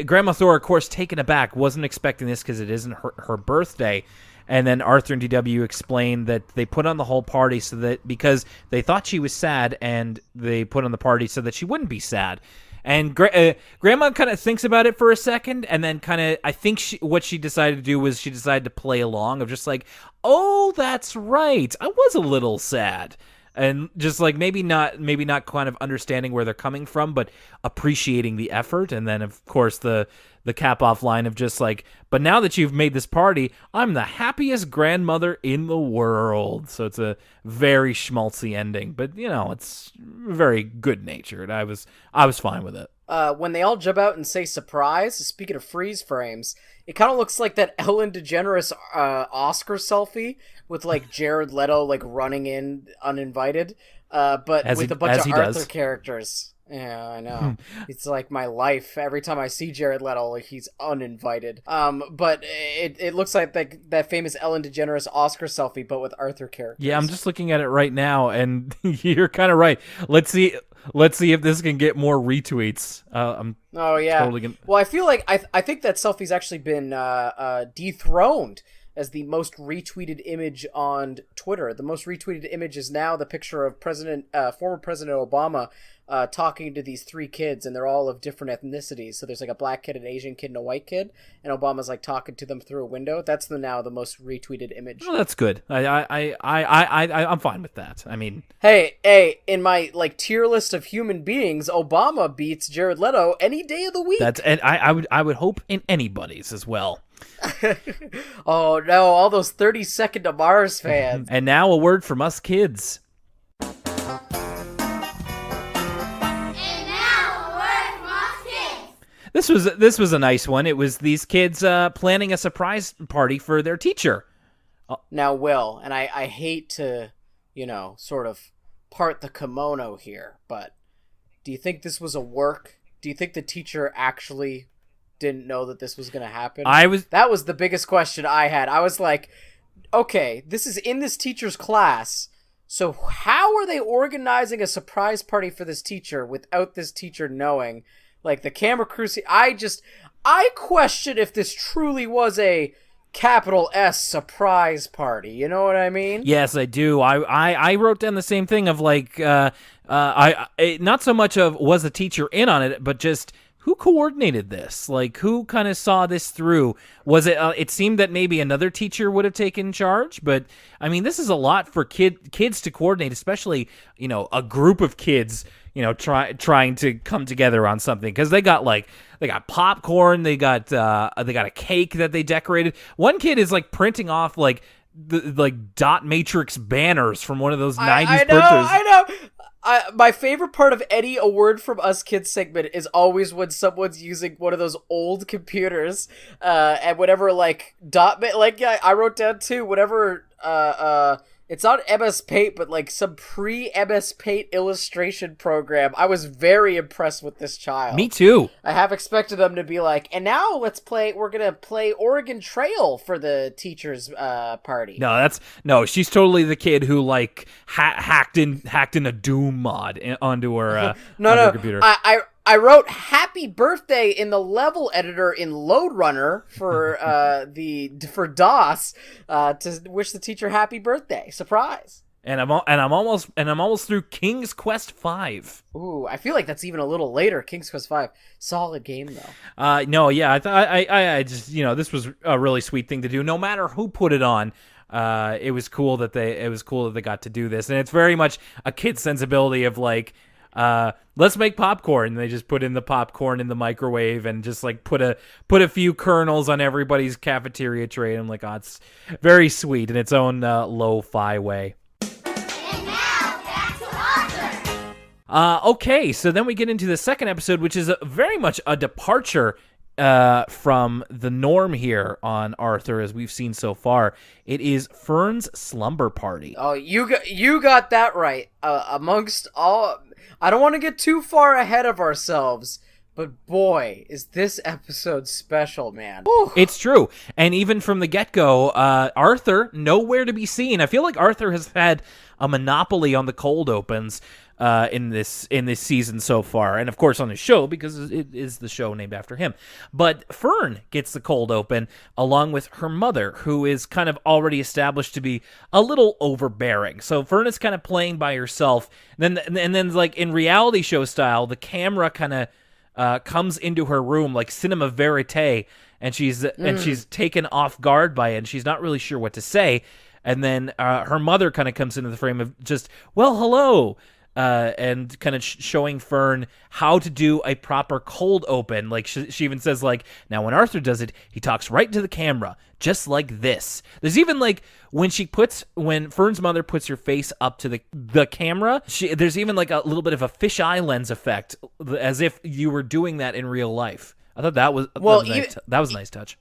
Grandma Thora, of course, taken aback, wasn't expecting this because it isn't her birthday. And then Arthur and DW explained that they put on the whole party because they thought she was sad, and they put on the party so that she wouldn't be sad. And Grandma kind of thinks about it for a second, and then I think what she decided to do was she decided to play along of just like, oh, that's right, I was a little sad. And just like maybe not kind of understanding where they're coming from, but appreciating the effort. And then, of course, the cap-off line of just like, but now that you've made this party, I'm the happiest grandmother in the world. So it's a very schmaltzy ending, but, it's very good-natured. I was fine with it. When they all jump out and say surprise, speaking of freeze frames, it kind of looks like that Ellen DeGeneres Oscar selfie with like Jared Leto like running in uninvited, but with a bunch of Arthur characters. Yeah, I know. It's like my life. Every time I see Jared Leto, like he's uninvited. But it looks like that famous Ellen DeGeneres Oscar selfie, but with Arthur characters. Yeah, I'm just looking at it right now, and you're kind of right. Let's see if this can get more retweets. Totally gonna... Well, I feel like I think that selfie's actually been dethroned as the most retweeted image on Twitter. The most retweeted image is now the picture of former President Obama talking to these three kids, and they're all of different ethnicities. So there's like a black kid, an Asian kid, and a white kid, and Obama's like talking to them through a window. That's now the most retweeted image. Oh, that's good. I'm fine with that. I mean, hey, in my like tier list of human beings, Obama beats Jared Leto any day of the week. And I would hope in anybody's as well. Oh no, all those 30 Second to Mars fans. And now a word from us kids. This was a nice one. It was these kids planning a surprise party for their teacher. Now, Will, and I hate to, sort of part the kimono here, but do you think this was a work? Do you think the teacher actually didn't know that this was going to happen? That was the biggest question I had. I was like, okay, this is in this teacher's class, so how are they organizing a surprise party for this teacher without this teacher knowing? Like, the camera crew, I question if this truly was a capital S surprise party. You know what I mean? Yes, I do. I wrote down the same thing of like, not so much of was the teacher in on it, but just who coordinated this? Like, who kind of saw this through? Was it? It seemed that maybe another teacher would have taken charge, but I mean, this is a lot for kids to coordinate, especially a group of kids. Trying to come together on something, because they got popcorn, they got a cake that they decorated. One kid is like printing off like dot matrix banners from one of those 90s printers. I know. My favorite part of any A Word From Us Kids segment is always when someone's using one of those old computers, and whatever I wrote down too, whatever it's not MS Paint, but like some pre-MS Paint illustration program. I was very impressed with this child. Me too. I have expected them to be like, and now we're going to play Oregon Trail for the teacher's party. No, she's totally the kid who like hacked in a Doom mod onto her, her computer. I wrote happy birthday in the level editor in Loadrunner for for DOS to wish the teacher happy birthday. Surprise. And I'm almost through King's Quest V. Ooh, I feel like that's even a little later. King's Quest V, solid game though. No, yeah, I just this was a really sweet thing to do. No matter who put it on, it was cool that they got to do this, and it's very much a kid sensibility of like, let's make popcorn. And they just put in the popcorn in the microwave and just like put a few kernels on everybody's cafeteria tray. And I'm like, oh, it's very sweet in its own lo-fi way. Okay, so then we get into the second episode, which is very much a departure from the norm here on Arthur, as we've seen so far. It is Fern's slumber party. Oh, you got that right. Amongst all, I don't want to get too far ahead of ourselves, but boy, is this episode special, man. Whew. It's true, and even from the get-go, Arthur nowhere to be seen. I feel like Arthur has had a monopoly on the cold opens in this season so far, and of course on the show, because it is the show named after him. But Fern gets the cold open along with her mother, who is kind of already established to be a little overbearing. So Fern is kind of playing by herself, and then like in reality show style, the camera kind of comes into her room like cinema verite, and she's taken off guard by it, and she's not really sure what to say. And then her mother kind of comes into the frame of just, well, hello, and kind of showing Fern how to do a proper cold open. Like she even says, like, now when Arthur does it, he talks right to the camera, just like this. There's even like when Fern's mother puts her face up to the camera, there's even like a little bit of a fisheye lens effect, as if you were doing that in real life. I thought that was that was a nice touch.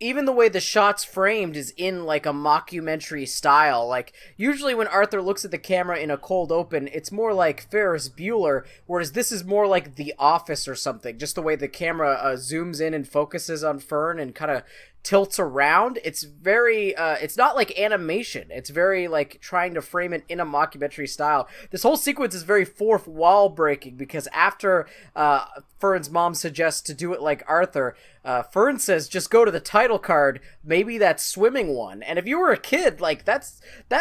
Even the way the shot's framed is in like a mockumentary style. Like usually when Arthur looks at the camera in a cold open, it's more like Ferris Bueller, whereas this is more like The Office or something. Just the way the camera zooms in and focuses on Fern and kind of tilts around. It's very it's not like animation. It's very like trying to frame it in a mockumentary style. This whole sequence is very fourth wall breaking, because after Fern's mom suggests to do it like Arthur, Fern says just go to the title card, maybe that swimming one. And if you were a kid, like that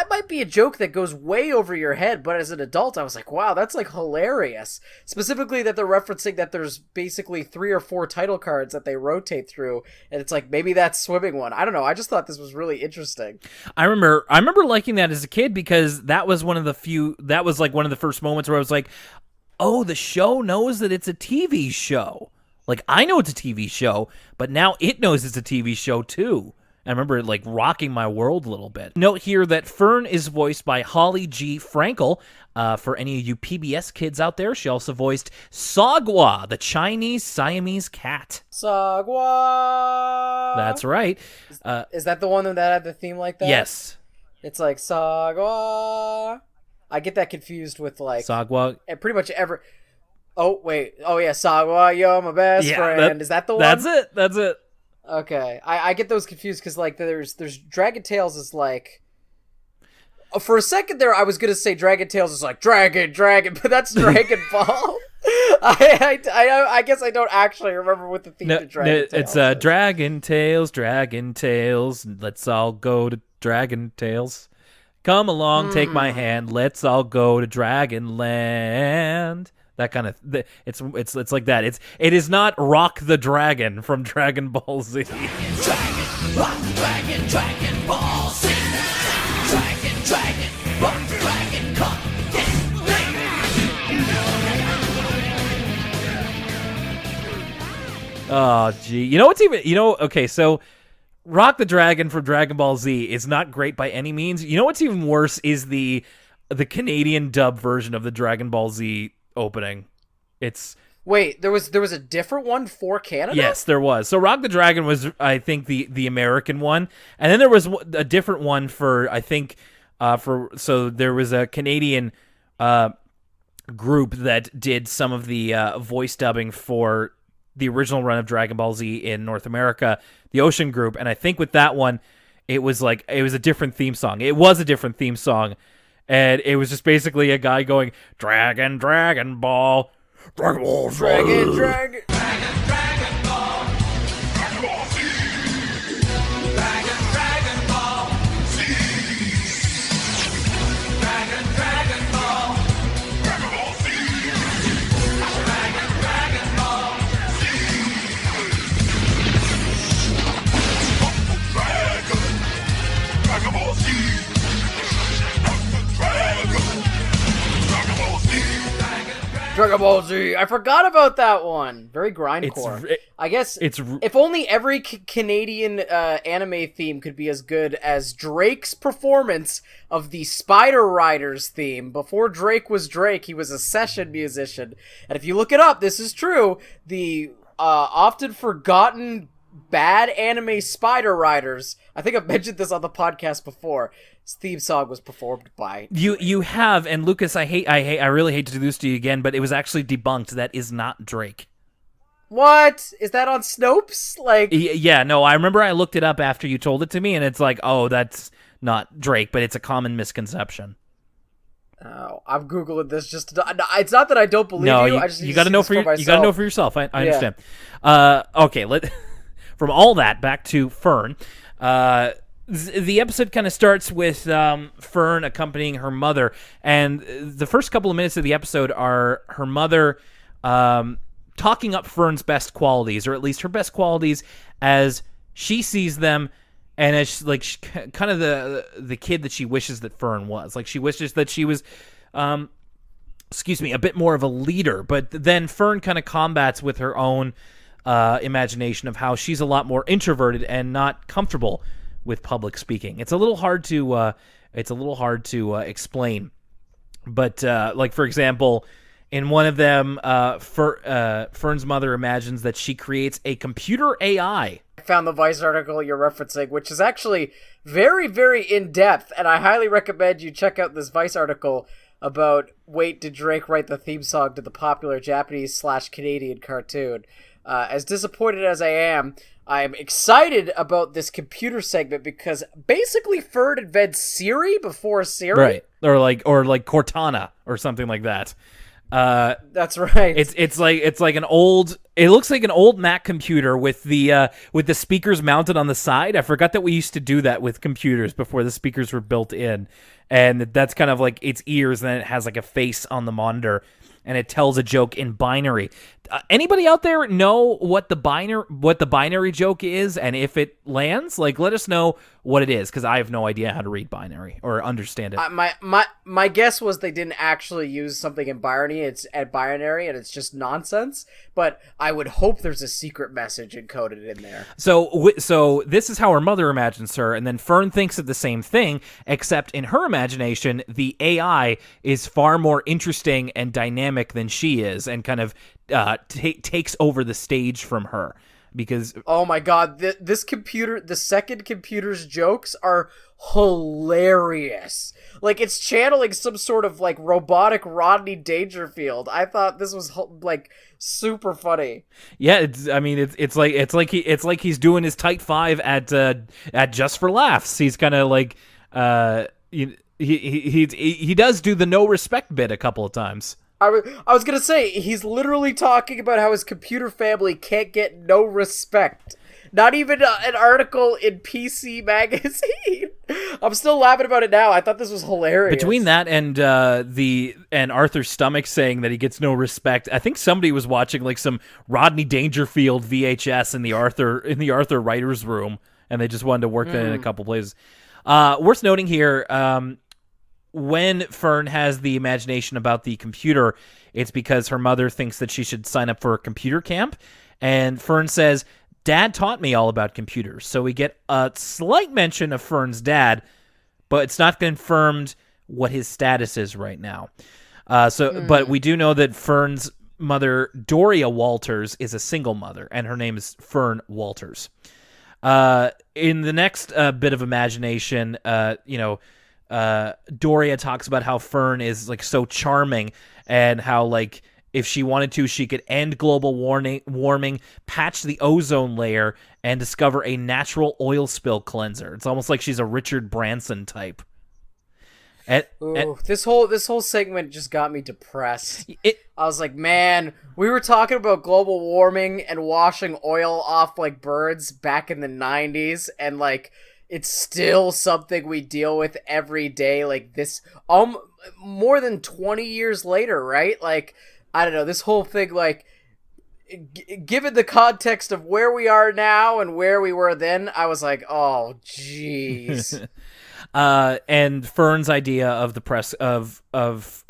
might be a joke that goes way over your head, but as an adult I was like, wow, that's like hilarious. Specifically that they're referencing that there's basically 3 or 4 title cards that they rotate through, and it's like maybe that swimming one. I don't know, I just thought this was really interesting. I remember liking that as a kid, because that was one of the first moments where I was like, oh, the show knows that it's a TV show. Like, I know it's a TV show, but now it knows it's a TV show too. I remember it like rocking my world a little bit. Note here that Fern is voiced by Holly G. Frankel. For any of you PBS kids out there, she also voiced Sagwa, the Chinese Siamese cat. Sagwa! That's right. Is that the one that had the theme like that? Yes. It's like Sagwa. I get that confused with like Sagwa. And pretty much every. Oh wait. Oh yeah, Sagwa, you're my best friend. Is that the one? That's it. Okay, I get those confused because like there's Dragon Tales is like. For a second there, I was gonna say Dragon Tales is like Dragon, but that's Dragon Ball. I guess I don't actually remember what the theme to Dragon Tales is. It's Dragon Tales. Let's all go to Dragon Tales. Come along, take my hand. Let's all go to Dragonland. That kind of it's like that. It is not Rock the Dragon from Dragon Ball Z. Dragon, rock the dragon, Dragon Ball Z. Dragon, rock the dragon, come Oh, gee. Okay, so Rock the Dragon from Dragon Ball Z is not great by any means. You know what's even worse is the Canadian dub version of the Dragon Ball Z opening. Wait, there was a different one for Canada? Yes, there was. So Rock the Dragon was, I think, the American one, and then there was a different one for, I think, so there was a Canadian group that did some of the voice dubbing for the original run of Dragon Ball Z in North America, the Ocean Group, and I think with that one, it was a different theme song. It was a different theme song, and it was just basically a guy going, Dragon Ball, Dragon Ball. Dragon. Dragon Ball. Dragon Ball Z. Dragon Ball Z. Dragon Ball. Dragon Ball Z. Dragon Ball Z. Dragon Ball Z. Dragon Ball Z. I forgot about that one. Very grindcore. I guess if only every Canadian anime theme could be as good as Drake's performance of the Spider Riders theme. Before Drake was Drake, he was a session musician. And if you look it up, this is true. The often forgotten bad anime Spider Riders. I think I've mentioned this on the podcast before. His theme song was performed by you have, and Lucas, I really hate to do this to you again, but it was actually debunked. That is not Drake. What? Is that on Snopes? Like, yeah, no, I remember I looked it up after you told it to me, and it's like, oh, that's not Drake, but it's a common misconception. Oh, I'm googling this just to. It's not that I don't believe you. I just you got to know for myself. you got to know for yourself. I understand. Okay, from all that back to Fern. The episode kind of starts with Fern accompanying her mother, and the first couple of minutes of the episode are her mother talking up Fern's best qualities, or at least her best qualities as she sees them, and as kind of the kid that she wishes that Fern was. Like, she wishes that she was, a bit more of a leader. But then Fern kind of combats with her own imagination of how she's a lot more introverted and not comfortable with public speaking. It's a little hard to explain, but like, for example, in one of them, Fern's mother imagines that she creates a computer AI. I found the Vice article you're referencing, which is actually very, very in depth, and I highly recommend you check out this Vice article about did Drake write the theme song to the popular Japanese/Canadian cartoon? As disappointed as I am excited about this computer segment because basically Fern invents Siri before Siri. Right. Or like Cortana or something like that. That's right. It looks like an old Mac computer with the speakers mounted on the side. I forgot that we used to do that with computers before the speakers were built in. And that's kind of like its ears, and then it has like a face on the monitor, and it tells a joke in binary. Anybody out there know what the binary joke is, and if it lands? Like, let us know what it is, because I have no idea how to read binary or understand it. My guess was they didn't actually use something in binary. It's at binary, and it's just nonsense. But I would hope there's a secret message encoded in there. So this is how her mother imagines her, and then Fern thinks of the same thing, except in her imagination, the AI is far more interesting and dynamic than she is, and kind of takes over the stage from her. Because oh my god, this computer, the second computer's jokes are hilarious. Like, it's channeling some sort of like robotic Rodney Dangerfield. I thought this was like super funny. Yeah, it's like he's doing his tight five at Just for Laughs. He's kind of like he does do the no respect bit a couple of times. I was gonna say, he's literally talking about how his computer family can't get no respect. Not even an article in PC Magazine. I'm still laughing about it now. I thought this was hilarious. Between that and Arthur's stomach saying that he gets no respect, I think somebody was watching like some Rodney Dangerfield VHS in the Arthur writers' room, and they just wanted to work that in a couple places. Worth noting here. When Fern has the imagination about the computer, it's because her mother thinks that she should sign up for a computer camp. And Fern says, "Dad taught me all about computers." So we get a slight mention of Fern's dad, but it's not confirmed what his status is right now. But we do know that Fern's mother, Doria Walters, is a single mother, and her name is Fern Walters. In the next bit of imagination, Doria talks about how Fern is like so charming, and how like if she wanted to, she could end global warming, patch the ozone layer, and discover a natural oil spill cleanser. It's almost like she's a Richard Branson type. Ooh, this whole segment just got me depressed. I was like, man, we were talking about global warming and washing oil off like birds back in the 90s, and like it's still something we deal with every day, like this more than 20 years later, right? Like, I don't know, this whole thing, like, given the context of where we are now and where we were then, I was like, oh, jeez. And Fern's idea of the press of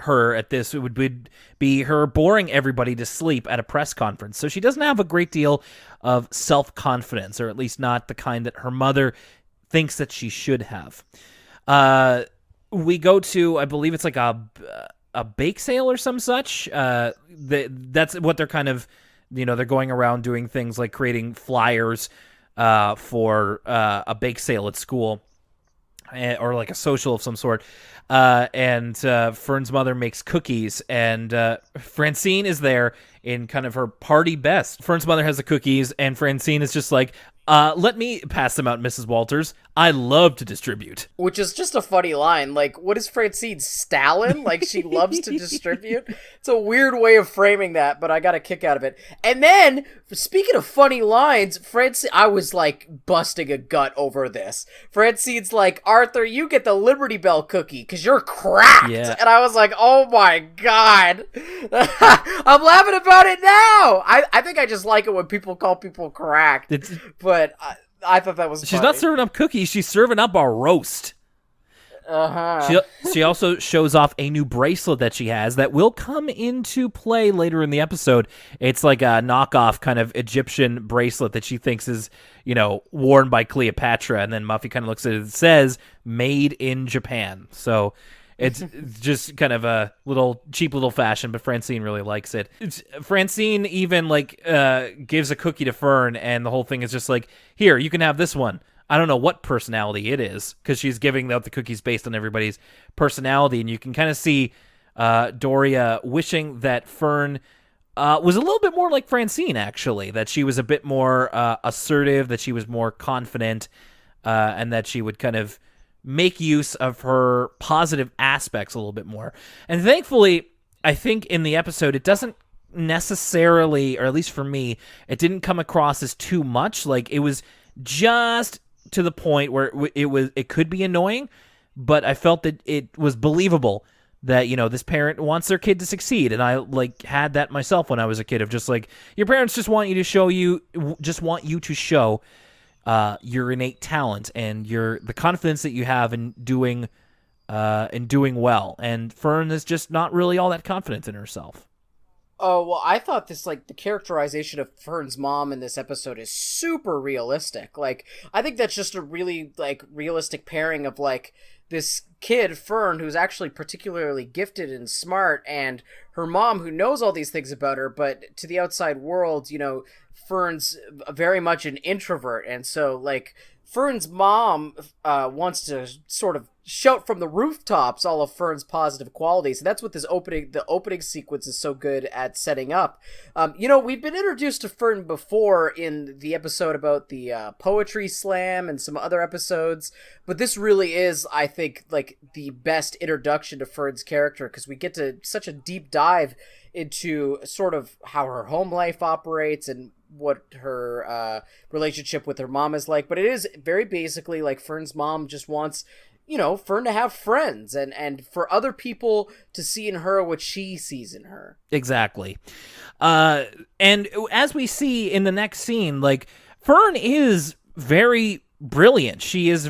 her at this would be her boring everybody to sleep at a press conference. So she doesn't have a great deal of self-confidence, or at least not the kind that her mother thinks that she should have. We go to, I believe it's like a bake sale or some such. That's what they're kind of, they're going around doing things like creating flyers for a bake sale at school. Or like a social of some sort. And Fern's mother makes cookies, and Francine is there in kind of her party best. Fern's mother has the cookies, and Francine is just like, let me pass them out, Mrs. Walters. I love to distribute. Which is just a funny line. Like, what is Francine, Stalin? Like, she loves to distribute? It's a weird way of framing that, but I got a kick out of it. And then, speaking of funny lines, Francine, I was, like, busting a gut over this. Francine's like, Arthur, you get the Liberty Bell cookie, because you're cracked. Yeah. And I was like, oh my god. I'm laughing about it now. I think I just like it when people call people cracked. But I thought that was She's funny. not serving up cookies, she's serving up a roast. She also shows off a new bracelet that she has that will come into play later in the episode. It's like a knockoff kind of Egyptian bracelet that she thinks is, worn by Cleopatra, and then Muffy kind of looks at it and says, made in Japan. So it's just kind of a cheap little fashion, but Francine really likes it. Francine even gives a cookie to Fern, and the whole thing is just like, here, you can have this one. I don't know what personality it is, because she's giving out the cookies based on everybody's personality, and you can kind of see Doria wishing that Fern was a little bit more like Francine, actually, that she was a bit more assertive, that she was more confident, and that she would kind of make use of her positive aspects a little bit more. And thankfully, I think in the episode, it doesn't necessarily, or at least for me, it didn't come across as too much. Like, it was just to the point where it could be annoying, but I felt that it was believable that, this parent wants their kid to succeed. And I had that myself when I was a kid, of just like, your parents just want you to show your innate talent and the confidence that you have in doing well. And Fern is just not really all that confident in herself. Oh, well, I thought the characterization of Fern's mom in this episode is super realistic. Like, I think that's just a really, realistic pairing of, this kid, Fern, who's actually particularly gifted and smart, and her mom, who knows all these things about her, but to the outside world, Fern's very much an introvert, and so, Fern's mom wants to sort of shout from the rooftops all of Fern's positive qualities, and that's what the opening sequence is so good at setting up. We've been introduced to Fern before in the episode about the poetry slam and some other episodes, but this really is, I think, the best introduction to Fern's character, because we get to such a deep dive into sort of how her home life operates and what her relationship with her mom is like. But it is very basically Fern's mom just wants, Fern to have friends and for other people to see in her what she sees in her. Exactly. And as we see in the next scene, Fern is very brilliant. She is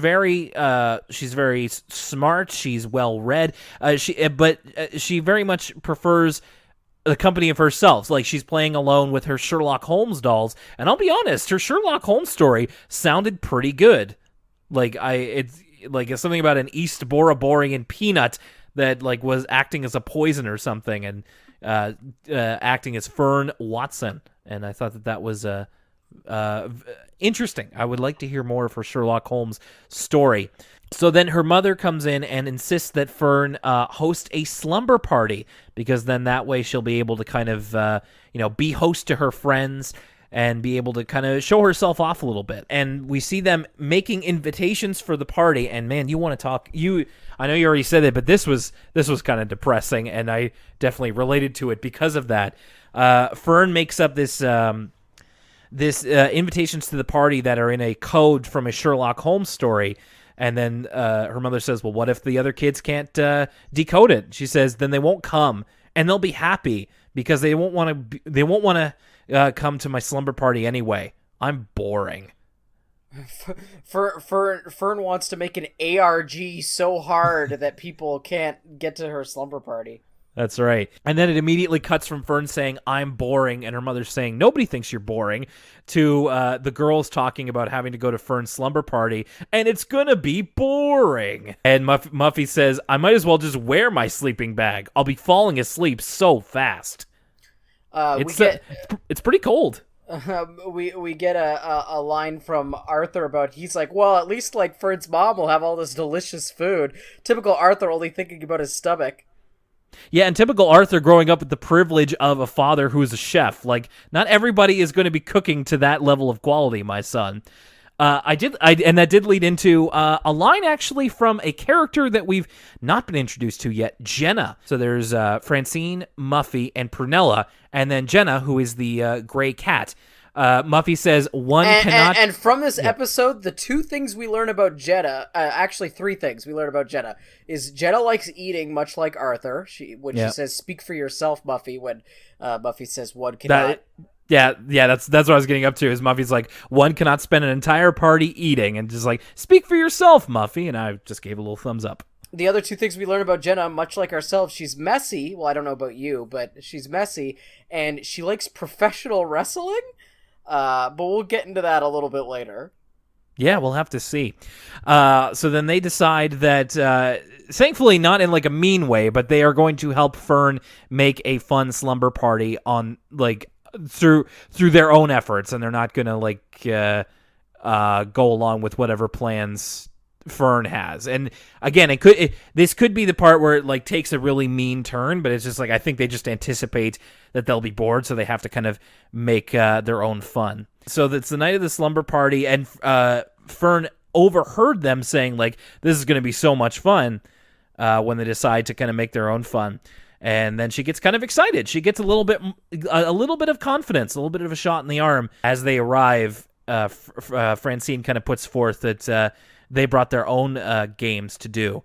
she's very smart. She's well read. But she very much prefers the company of herself. She's playing alone with her Sherlock Holmes dolls, and I'll be honest, her Sherlock Holmes story sounded pretty good. It's something about an East Boraborian peanut that was acting as a poison or something, and acting as Fern Watson, and I thought that was interesting. I would like to hear more of her Sherlock Holmes story. So then her mother comes in and insists that Fern host a slumber party, because then that way she'll be able to kind of, be host to her friends and be able to kind of show herself off a little bit. And we see them making invitations for the party. And man, you want to talk? I know you already said it, but this was kind of depressing, and I definitely related to it because of that. Fern makes up this invitations to the party that are in a code from a Sherlock Holmes story. And then her mother says, well, what if the other kids can't decode it? She says, then they won't come, and they'll be happy because they won't want to come to my slumber party anyway. I'm boring. Fern wants to make an ARG so hard that people can't get to her slumber party. That's right. And then it immediately cuts from Fern saying, I'm boring, and her mother saying, nobody thinks you're boring, to the girls talking about having to go to Fern's slumber party, and it's gonna be boring. And Muffy says, I might as well just wear my sleeping bag. I'll be falling asleep so fast. It's pretty cold. We get a line from Arthur about, he's like, well, at least like Fern's mom will have all this delicious food. Typical Arthur, only thinking about his stomach. Yeah, and typical Arthur growing up with the privilege of a father who's a chef. Like, not everybody is going to be cooking to that level of quality, my son. And that did lead into a line actually from a character that we've not been introduced to yet, Jenna. So there's Francine, Muffy, and Prunella, and then Jenna, who is the gray cat. Muffy says cannot... And from this episode, the two things we learn about Jenna, actually three things we learn about Jenna, is Jenna likes eating much like Arthur. She says, speak for yourself, Muffy, when Muffy says one cannot... Yeah, that's what I was getting up to, is Muffy's like, one cannot spend an entire party eating, and just like, speak for yourself, Muffy, and I just gave a little thumbs up. The other two things we learn about Jenna, much like ourselves, she's messy. Well, I don't know about you, but she's messy, and she likes professional wrestling. But we'll get into that a little bit later. Yeah, we'll have to see. So then they decide that, thankfully not in like a mean way, but they are going to help Fern make a fun slumber party on like through their own efforts, and they're not going to like go along with whatever plans Fern has. And again, this could be the part where it like takes a really mean turn, but it's just like, I think they just anticipate that they'll be bored, so they have to kind of make their own fun. So that's the night of the slumber party, and Fern overheard them saying like, this is going to be so much fun, when they decide to kind of make their own fun. And then she gets kind of excited. She gets a little bit of confidence, a little bit of a shot in the arm as they arrive. Francine kind of puts forth that they brought their own games to do,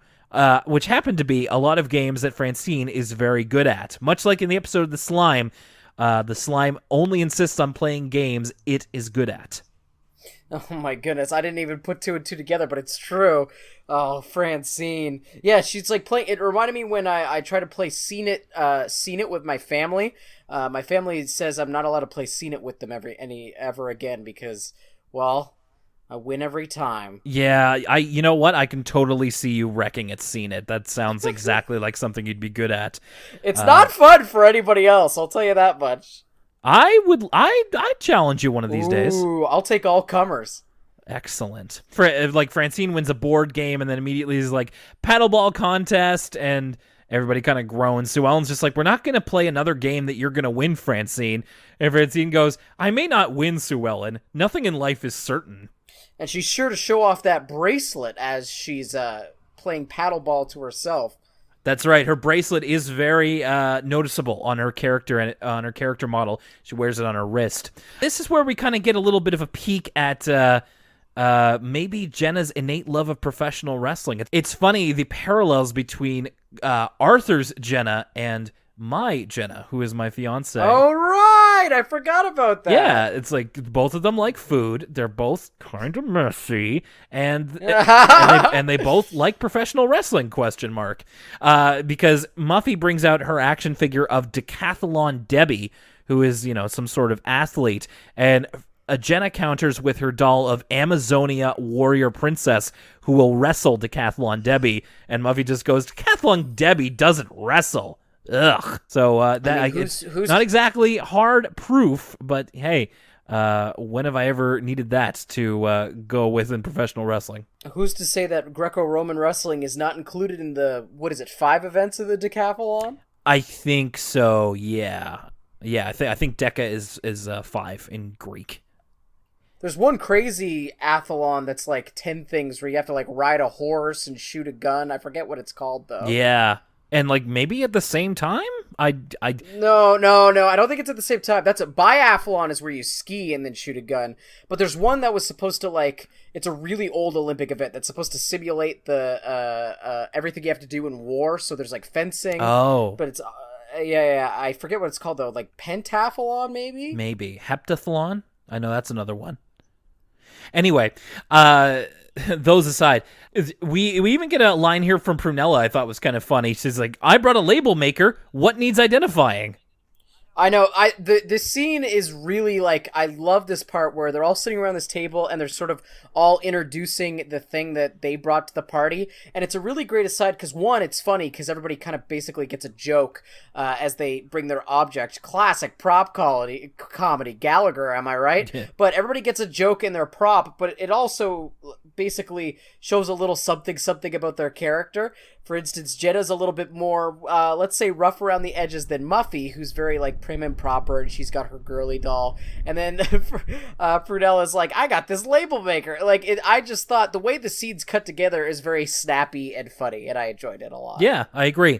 which happened to be a lot of games that Francine is very good at. Much like in the episode of the slime only insists on playing games it is good at. Oh my goodness, I didn't even put two and two together, but it's true. Oh, Francine. Yeah, she's like playing, it reminded me when I try to play Seen It with my family. My family says I'm not allowed to play Seen It with them ever again because, well, I win every time. Yeah, you know what? I can totally see you wrecking at Seen It. That sounds exactly like something you'd be good at. It's not fun for anybody else, I'll tell you that much. I'd challenge you one of these days. Ooh, I'll take all comers. Excellent. Like Francine wins a board game, and then immediately is like paddleball contest, and everybody kind of groans. Sue Ellen's just like, we're not going to play another game that you're going to win, Francine. And Francine goes, I may not win, Sue Ellen. Nothing in life is certain. And she's sure to show off that bracelet as she's playing paddleball to herself. That's right. Her bracelet is very noticeable on her character and on her character model. She wears it on her wrist. This is where we kind of get a little bit of a peek at maybe Jenna's innate love of professional wrestling. It's funny, the parallels between Arthur's Jenna and my Jenna, who is my fiance. Oh, right! I forgot about that. Yeah, it's like both of them like food. They're both kind of messy, and and they both like professional wrestling, ? Because Muffy brings out her action figure of Decathlon Debbie, who is, some sort of athlete, and Jenna counters with her doll of Amazonia Warrior Princess, who will wrestle Decathlon Debbie, and Muffy just goes, Decathlon Debbie doesn't wrestle. Ugh. So it's not exactly hard proof, but hey, when have I ever needed that to go with in professional wrestling? Who's to say that Greco-Roman wrestling is not included in the, 5 events of the decathlon? I think so, yeah. Yeah, I think Deca is 5 in Greek. There's one crazy athlon that's like 10 things where you have to like ride a horse and shoot a gun. I forget what it's called though. Yeah. And like maybe at the same time? No. I don't think it's at the same time. That's a biathlon is where you ski and then shoot a gun. But there's one that was supposed to like it's a really old Olympic event that's supposed to simulate the everything you have to do in war. So there's like fencing. Oh. But it's yeah. I forget what it's called though. Like pentathlon maybe? Maybe. Heptathlon? I know that's another one. Anyway, those aside, we even get a line here from Prunella I thought was kind of funny. She's like, I brought a label maker. What needs identifying? I know. The scene is really like I love this part where they're all sitting around this table and they're sort of all introducing the thing that they brought to the party, and it's a really great aside because one, it's funny because everybody kind of basically gets a joke as they bring their object. Classic prop comedy, Gallagher, am I right? Yeah. But everybody gets a joke in their prop, but it also basically shows a little something about their character. For instance, Jenna's a little bit more, let's say, rough around the edges than Muffy, who's very, like, prim and proper, and she's got her girly doll. And then Prunella's like, I got this label maker. Like, I just thought the way the scenes cut together is very snappy and funny, and I enjoyed it a lot. Yeah, I agree.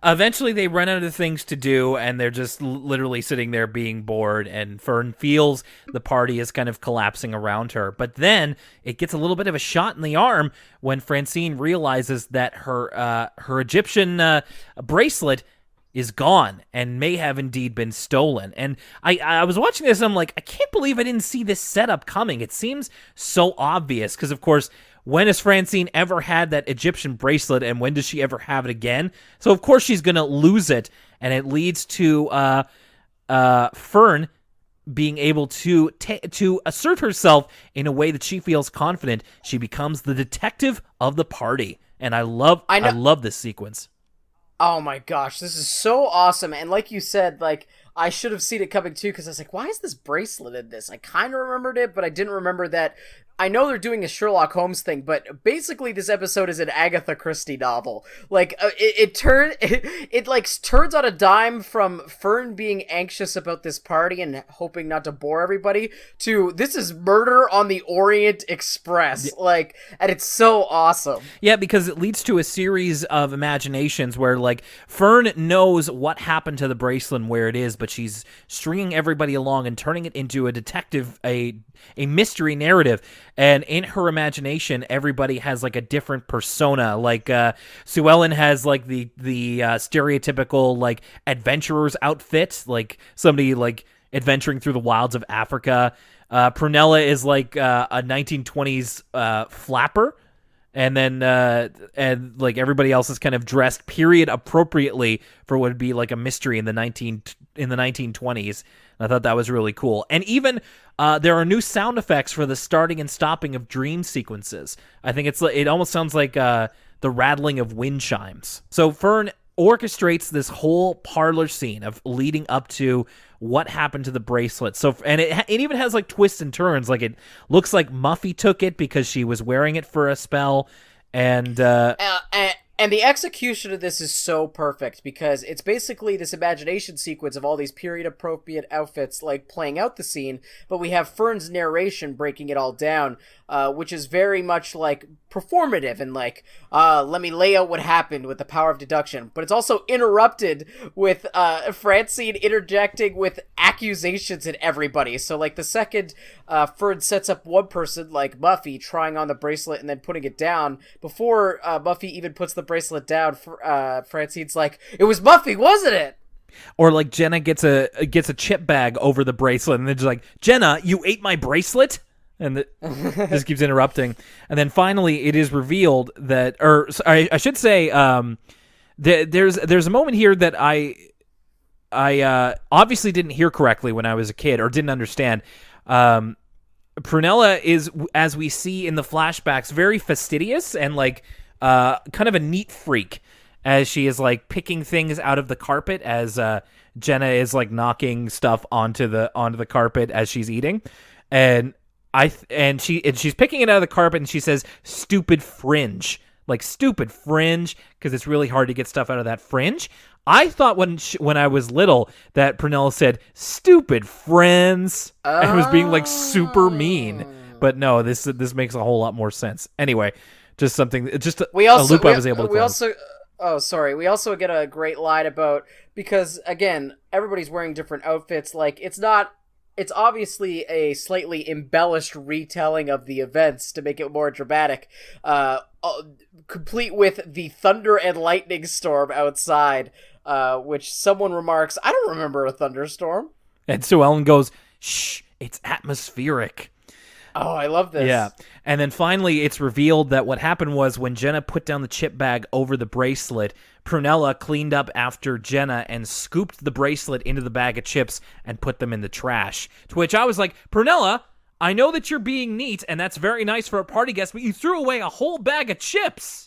Eventually, they run out of things to do, and they're just literally sitting there being bored, and Fern feels the party is kind of collapsing around her. But then it gets a little bit of a shot in the arm when Francine realizes that her Egyptian bracelet is gone and may have indeed been stolen. And I was watching this, and I'm like, I can't believe I didn't see this setup coming. It seems so obvious, because, of course, when has Francine ever had that Egyptian bracelet, and when does she ever have it again? So, of course, she's going to lose it, and it leads to Fern being able to assert herself in a way that she feels confident. She becomes the detective of the party, and I love this sequence. Oh my gosh, this is so awesome. And like you said, like, I should have seen it coming too, because I was like, why is this bracelet in this? I kind of remembered it, but I didn't remember that. I know they're doing a Sherlock Holmes thing, but basically this episode is an Agatha Christie novel. Like, it turns on a dime from Fern being anxious about this party and hoping not to bore everybody to this is Murder on the Orient Express. Yeah. Like, and it's so awesome. Yeah, because it leads to a series of imaginations where, like, Fern knows what happened to the bracelet and where it is, but she's stringing everybody along and turning it into a detective, a mystery narrative. And in her imagination, everybody has like a different persona. Like Sue Ellen has like the stereotypical like adventurer's outfit, like somebody like adventuring through the wilds of Africa. Prunella is like a 1920s flapper. And then, and like everybody else is kind of dressed period appropriately for what would be like a mystery in the 1920s. And I thought that was really cool. And even there are new sound effects for the starting and stopping of dream sequences. I think it almost sounds like the rattling of wind chimes. So Fern orchestrates this whole parlor scene of leading up to what happened to the bracelet. So, and it even has like twists and turns. Like it looks like Muffy took it because she was wearing it for a spell, and the execution of this is so perfect because it's basically this imagination sequence of all these period appropriate outfits like playing out the scene, but we have Fern's narration breaking it all down, which is very much like performative and like let me lay out what happened with the power of deduction, but it's also interrupted with Francine interjecting with accusations at everybody. So like the second Fern sets up one person like Muffy trying on the bracelet and then putting it down, before Muffy even puts the bracelet down, Francine's like, it was Muffy, wasn't it? Or like Jenna gets a chip bag over the bracelet and then just like, Jenna, you ate my bracelet? And just keeps interrupting. And then finally it is revealed that, or I should say, there's a moment here that I obviously didn't hear correctly when I was a kid or didn't understand. Prunella is, as we see in the flashbacks, very fastidious and like kind of a neat freak, as she is like picking things out of the carpet as Jenna is like knocking stuff onto the carpet as she's eating, and she's picking it out of the carpet and she says stupid fringe, like stupid fringe, because it's really hard to get stuff out of that fringe. I thought when I was little that Prunella said "stupid friends" and was being like super mean. But no, this makes a whole lot more sense. Anyway, just something, just a loop I was able to close. We also get a great line about, because again, everybody's wearing different outfits. Like, it's obviously a slightly embellished retelling of the events to make it more dramatic, complete with the thunder and lightning storm outside, which someone remarks, "I don't remember a thunderstorm." And so Ellen goes, "Shh, it's atmospheric." Oh, I love this. Yeah. And then finally it's revealed that what happened was when Jenna put down the chip bag over the bracelet, Prunella cleaned up after Jenna and scooped the bracelet into the bag of chips and put them in the trash. To which I was like, Prunella, I know that you're being neat and that's very nice for a party guest, but you threw away a whole bag of chips.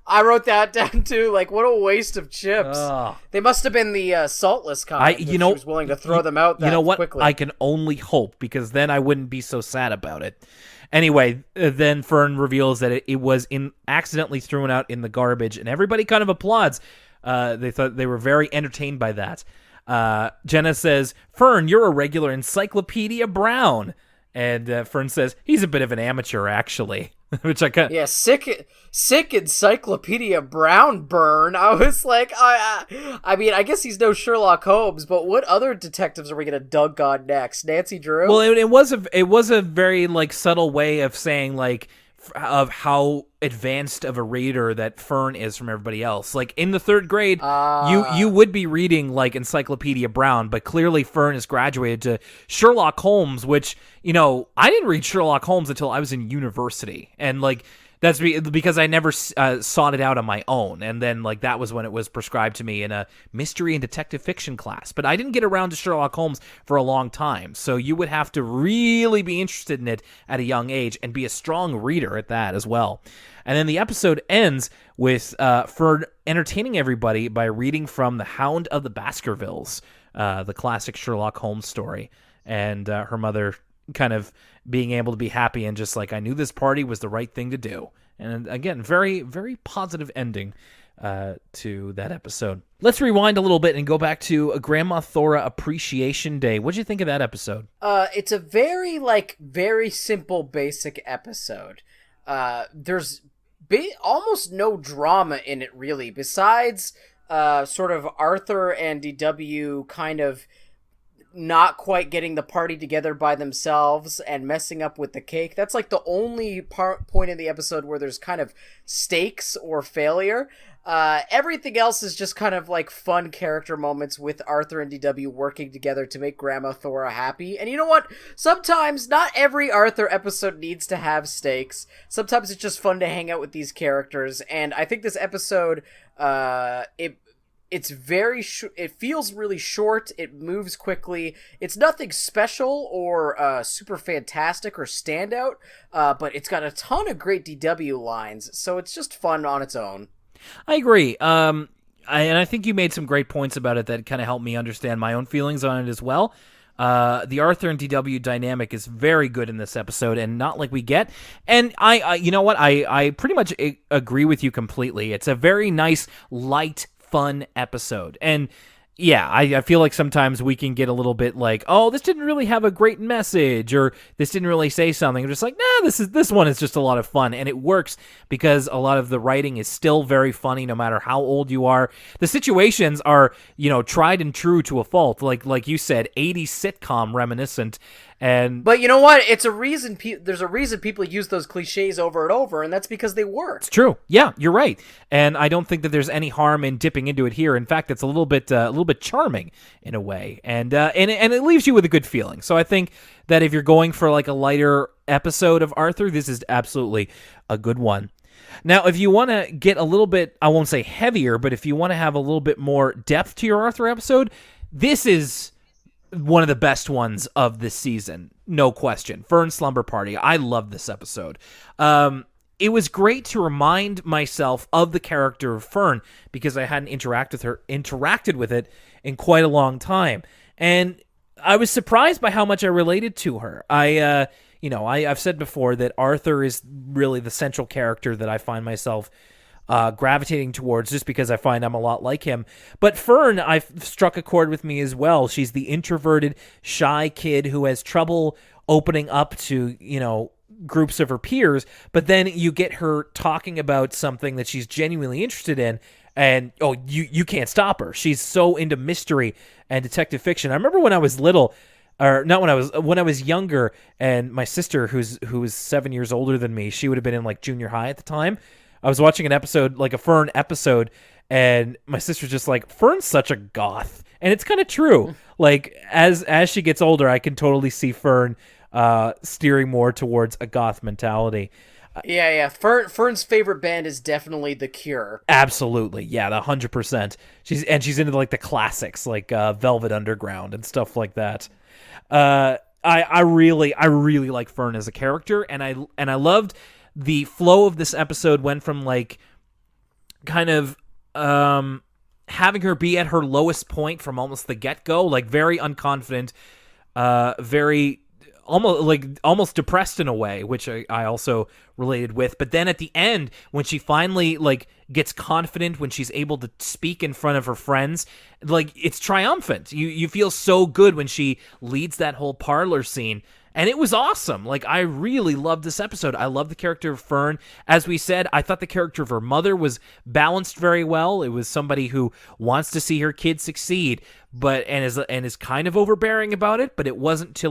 I wrote that down too. Like, what a waste of chips. Ugh. They must have been the saltless kind. She was willing to throw them out that quickly. I can only hope, because then I wouldn't be so sad about it. Anyway, then Fern reveals that it was accidentally thrown out in the garbage, and everybody kind of applauds. They thought they were very entertained by that. Jenna says, "Fern, you're a regular Encyclopedia Brown." And Fern says, "He's a bit of an amateur, actually." Which I kind of... Yeah, sick Encyclopedia Brown burn. I was like, I mean, I guess he's no Sherlock Holmes, but what other detectives are we going to dunk on next? Nancy Drew? Well, it was a very, like, subtle way of saying, like, of how advanced of a reader that Fern is from everybody else. Like, in the third grade, you would be reading, like, Encyclopedia Brown, but clearly Fern has graduated to Sherlock Holmes, which, you know, I didn't read Sherlock Holmes until I was in university. And, like, that's because I never sought it out on my own. And then, like, that was when it was prescribed to me in a mystery and detective fiction class. But I didn't get around to Sherlock Holmes for a long time. So you would have to really be interested in it at a young age and be a strong reader at that as well. And then the episode ends with Fern entertaining everybody by reading from The Hound of the Baskervilles, the classic Sherlock Holmes story. And her mother kind of being able to be happy and just like, I knew this party was the right thing to do. And again, very, very positive ending to that episode. Let's rewind a little bit and go back to a Grandma Thora Appreciation Day. What'd you think of that episode? It's a very simple, basic episode. There's almost no drama in it, really, besides sort of Arthur and DW kind of not quite getting the party together by themselves and messing up with the cake. That's like the only point in the episode where there's kind of stakes or failure. Everything else is just kind of like fun character moments with Arthur and DW working together to make Grandma Thora happy. And you know what? Sometimes not every Arthur episode needs to have stakes. Sometimes it's just fun to hang out with these characters. And I think this episode, it's very it feels really short. It moves quickly. It's nothing special or super fantastic or standout, but it's got a ton of great DW lines, so it's just fun on its own. I agree. And I think you made some great points about it that kind of helped me understand my own feelings on it as well. The Arthur and DW dynamic is very good in this episode, and not like we get. And I you know what? I pretty much agree with you completely. It's a very nice, light, fun episode. And yeah, I feel like sometimes we can get a little bit like, oh, this didn't really have a great message, or this didn't really say something. I'm just like, nah, this one is just a lot of fun, and it works because a lot of the writing is still very funny no matter how old you are. The situations are, tried and true to a fault, like you said, 80s sitcom reminiscent. But you know what? It's a reason. There's a reason people use those cliches over and over, and that's because they work. It's true. Yeah, you're right. And I don't think that there's any harm in dipping into it here. In fact, it's a little bit charming in a way, and it leaves you with a good feeling. So I think that if you're going for like a lighter episode of Arthur, this is absolutely a good one. Now, if you want to get a little bit, I won't say heavier, but if you want to have a little bit more depth to your Arthur episode, this is one of the best ones of this season, no question. Fern Slumber Party. I love this episode. It was great to remind myself of the character of Fern because I hadn't interacted with it in quite a long time, and I was surprised by how much I related to her. I've said before that Arthur is really the central character that I find myself gravitating towards, just because I find I'm a lot like him. But Fern, I've struck a chord with me as well. She's the introverted, shy kid who has trouble opening up to, groups of her peers, but then you get her talking about something that she's genuinely interested in, and you can't stop her. She's so into mystery and detective fiction. I remember when I was little, or not when I was younger, and my sister, who was 7 years older than me, she would have been in like junior high at the time. I was watching an episode, like a Fern episode, and my sister's just like, Fern's such a goth. And it's kind of true. Like, as she gets older, I can totally see Fern steering more towards a goth mentality. Yeah. Fern's favorite band is definitely The Cure. Absolutely, yeah, 100%. She's into like the classics, like Velvet Underground and stuff like that. I really like Fern as a character, and I loved the flow of this episode. Went from like kind of having her be at her lowest point from almost the get-go, like very unconfident, very almost depressed in a way, which I also related with. But then at the end, when she finally like gets confident, when she's able to speak in front of her friends, like it's triumphant. You feel so good when she leads that whole parlor scene. And it was awesome. Like, I really loved this episode. I love the character of Fern. As we said, I thought the character of her mother was balanced very well. It was somebody who wants to see her kid succeed, and is kind of overbearing about it. But it wasn't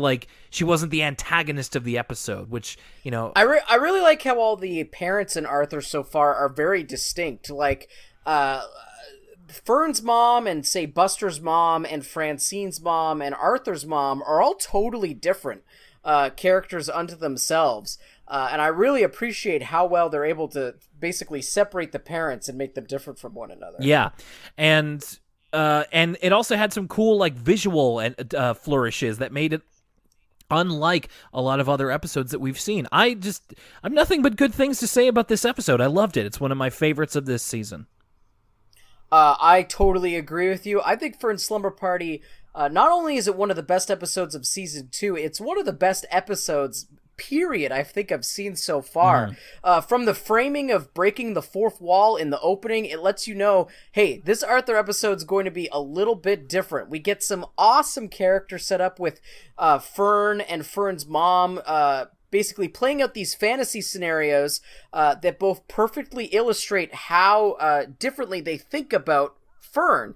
she wasn't the antagonist of the episode, which, I really like how all the parents in Arthur so far are very distinct. Like, Fern's mom and, say, Buster's mom and Francine's mom and Arthur's mom are all totally different characters unto themselves. And I really appreciate how well they're able to basically separate the parents and make them different from one another. Yeah. And it also had some cool, like, visual and flourishes that made it unlike a lot of other episodes that we've seen. I've nothing but good things to say about this episode. I loved it. It's one of my favorites of this season. I totally agree with you. I think Fern's Slumber Party, not only is it one of the best episodes of season 2, it's one of the best episodes, period, I think I've seen so far. From the framing of breaking the fourth wall in the opening, it lets you know, hey, this Arthur episode's going to be a little bit different. We get some awesome character set up with Fern and Fern's mom, basically playing out these fantasy scenarios that both perfectly illustrate how differently they think about Fern.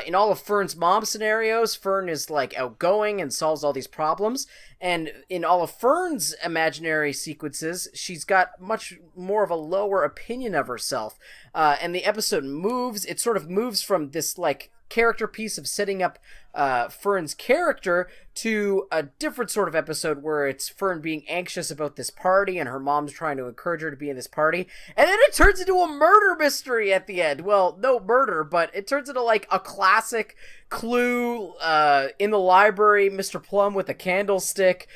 In all of Fern's mom's scenarios, Fern is like outgoing and solves all these problems. And in all of Fern's imaginary sequences, she's got much more of a lower opinion of herself. And the episode it sort of moves from this like character piece of setting up Fern's character to a different sort of episode where it's Fern being anxious about this party and her mom's trying to encourage her to be in this party, and then it turns into a murder mystery at the end. Well, no murder, but it turns into like a classic Clue, in the library, Mr. Plum with a candlestick,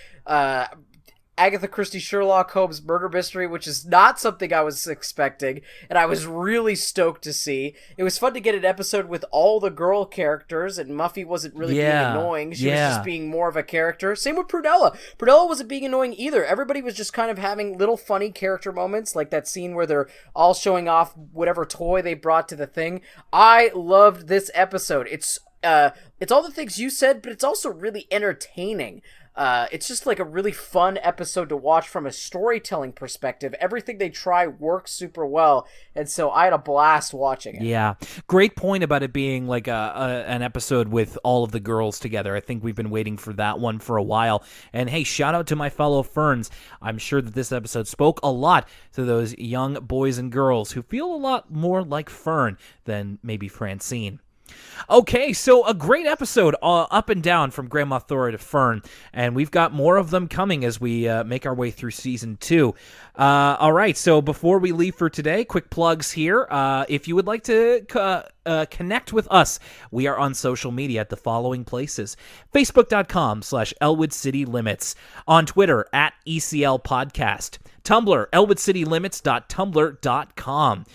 Agatha Christie Sherlock Holmes murder mystery, which is not something I was expecting, and I was really stoked to see. It was fun to get an episode with all the girl characters, and Muffy wasn't really being annoying. She was just being more of a character. Same with Prudella. Prudella wasn't being annoying either. Everybody was just kind of having little funny character moments, like that scene where they're all showing off whatever toy they brought to the thing. I loved this episode. It's all the things you said, but it's also really entertaining. It's just like a really fun episode to watch from a storytelling perspective. Everything they try works super well, and so I had a blast watching it. Yeah, great point about it being like an episode with all of the girls together. I think we've been waiting for that one for a while. And hey, shout out to my fellow Ferns. I'm sure that this episode spoke a lot to those young boys and girls who feel a lot more like Fern than maybe Francine. Okay, so a great episode up and down from Grandma Thora to Fern, and we've got more of them coming as we make our way through Season 2. All right, so before we leave for today, quick plugs here. If you would like to connect with us, we are on social media at the following places: Facebook.com/Elwood City Limits, on Twitter @ECL Podcast, Tumblr, elwoodcitylimits.tumblr.com.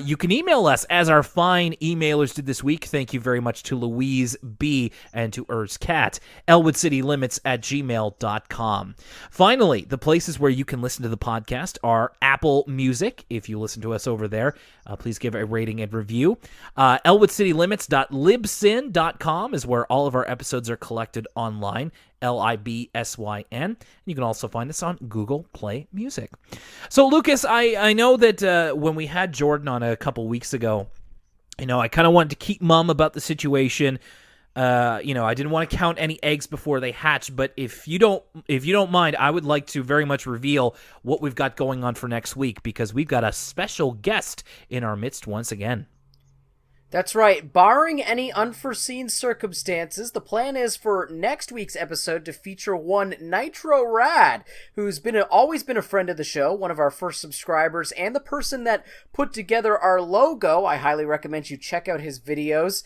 You can email us, as our fine emailers did this week. Thank you very much to Louise B. and to Cat. elwoodcitylimits@gmail.com. Finally, the places where you can listen to the podcast are Apple Music. If you listen to us over there, please give a rating and review. elwoodcitylimits.libsyn.com is where all of our episodes are collected online. LIBSYN. You can also find us on Google Play Music. So, Lucas, I know that when we had Jordan on a couple weeks ago, I kind of wanted to keep mum about the situation. I didn't want to count any eggs before they hatch, but if you don't mind, I would like to very much reveal what we've got going on for next week, because we've got a special guest in our midst once again. That's right. Barring any unforeseen circumstances, the plan is for next week's episode to feature one Nitro Rad, who's always been a friend of the show, one of our first subscribers, and the person that put together our logo. I highly recommend you check out his videos.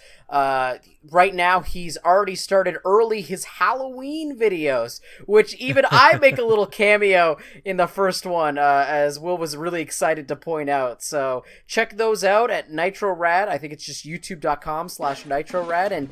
Right now, he's already started early his Halloween videos, which even I make a little cameo in the first one, as Will was really excited to point out. So check those out at Nitro Rad. I think it's just youtube.com/NitroRad, and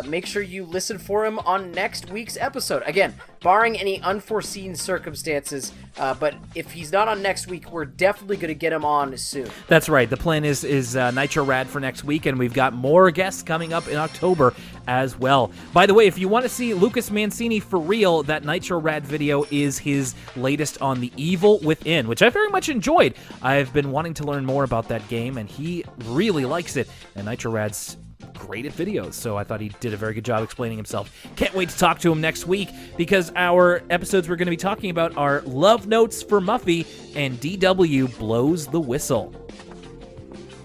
make sure you listen for him on next week's episode. Again, barring any unforeseen circumstances, but if he's not on next week, we're definitely going to get him on soon. That's right. The plan is Nitro Rad for next week, and we've got more guests coming up in October as well. By the way, if you want to see Lucas Mancini for real, that Nitro Rad video is his latest on The Evil Within, which I very much enjoyed. I've been wanting to learn more about that game, and he really likes it, and Nitro Rad's great at videos, so I thought he did a very good job explaining himself. Can't wait to talk to him next week, because our episodes we're going to be talking about are Love Notes for Muffy and DW Blows the Whistle.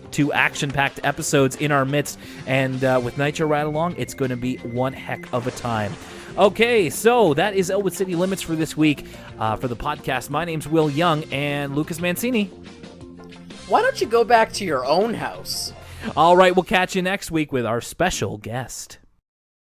Two action-packed episodes in our midst, and with Nitro Rad along, it's going to be one heck of a time. Okay, so that is Elwood City Limits for this week. For the podcast, my name's Will Young and Lucas Mancini. Why don't you go back to your own house? All right, we'll catch you next week with our special guest.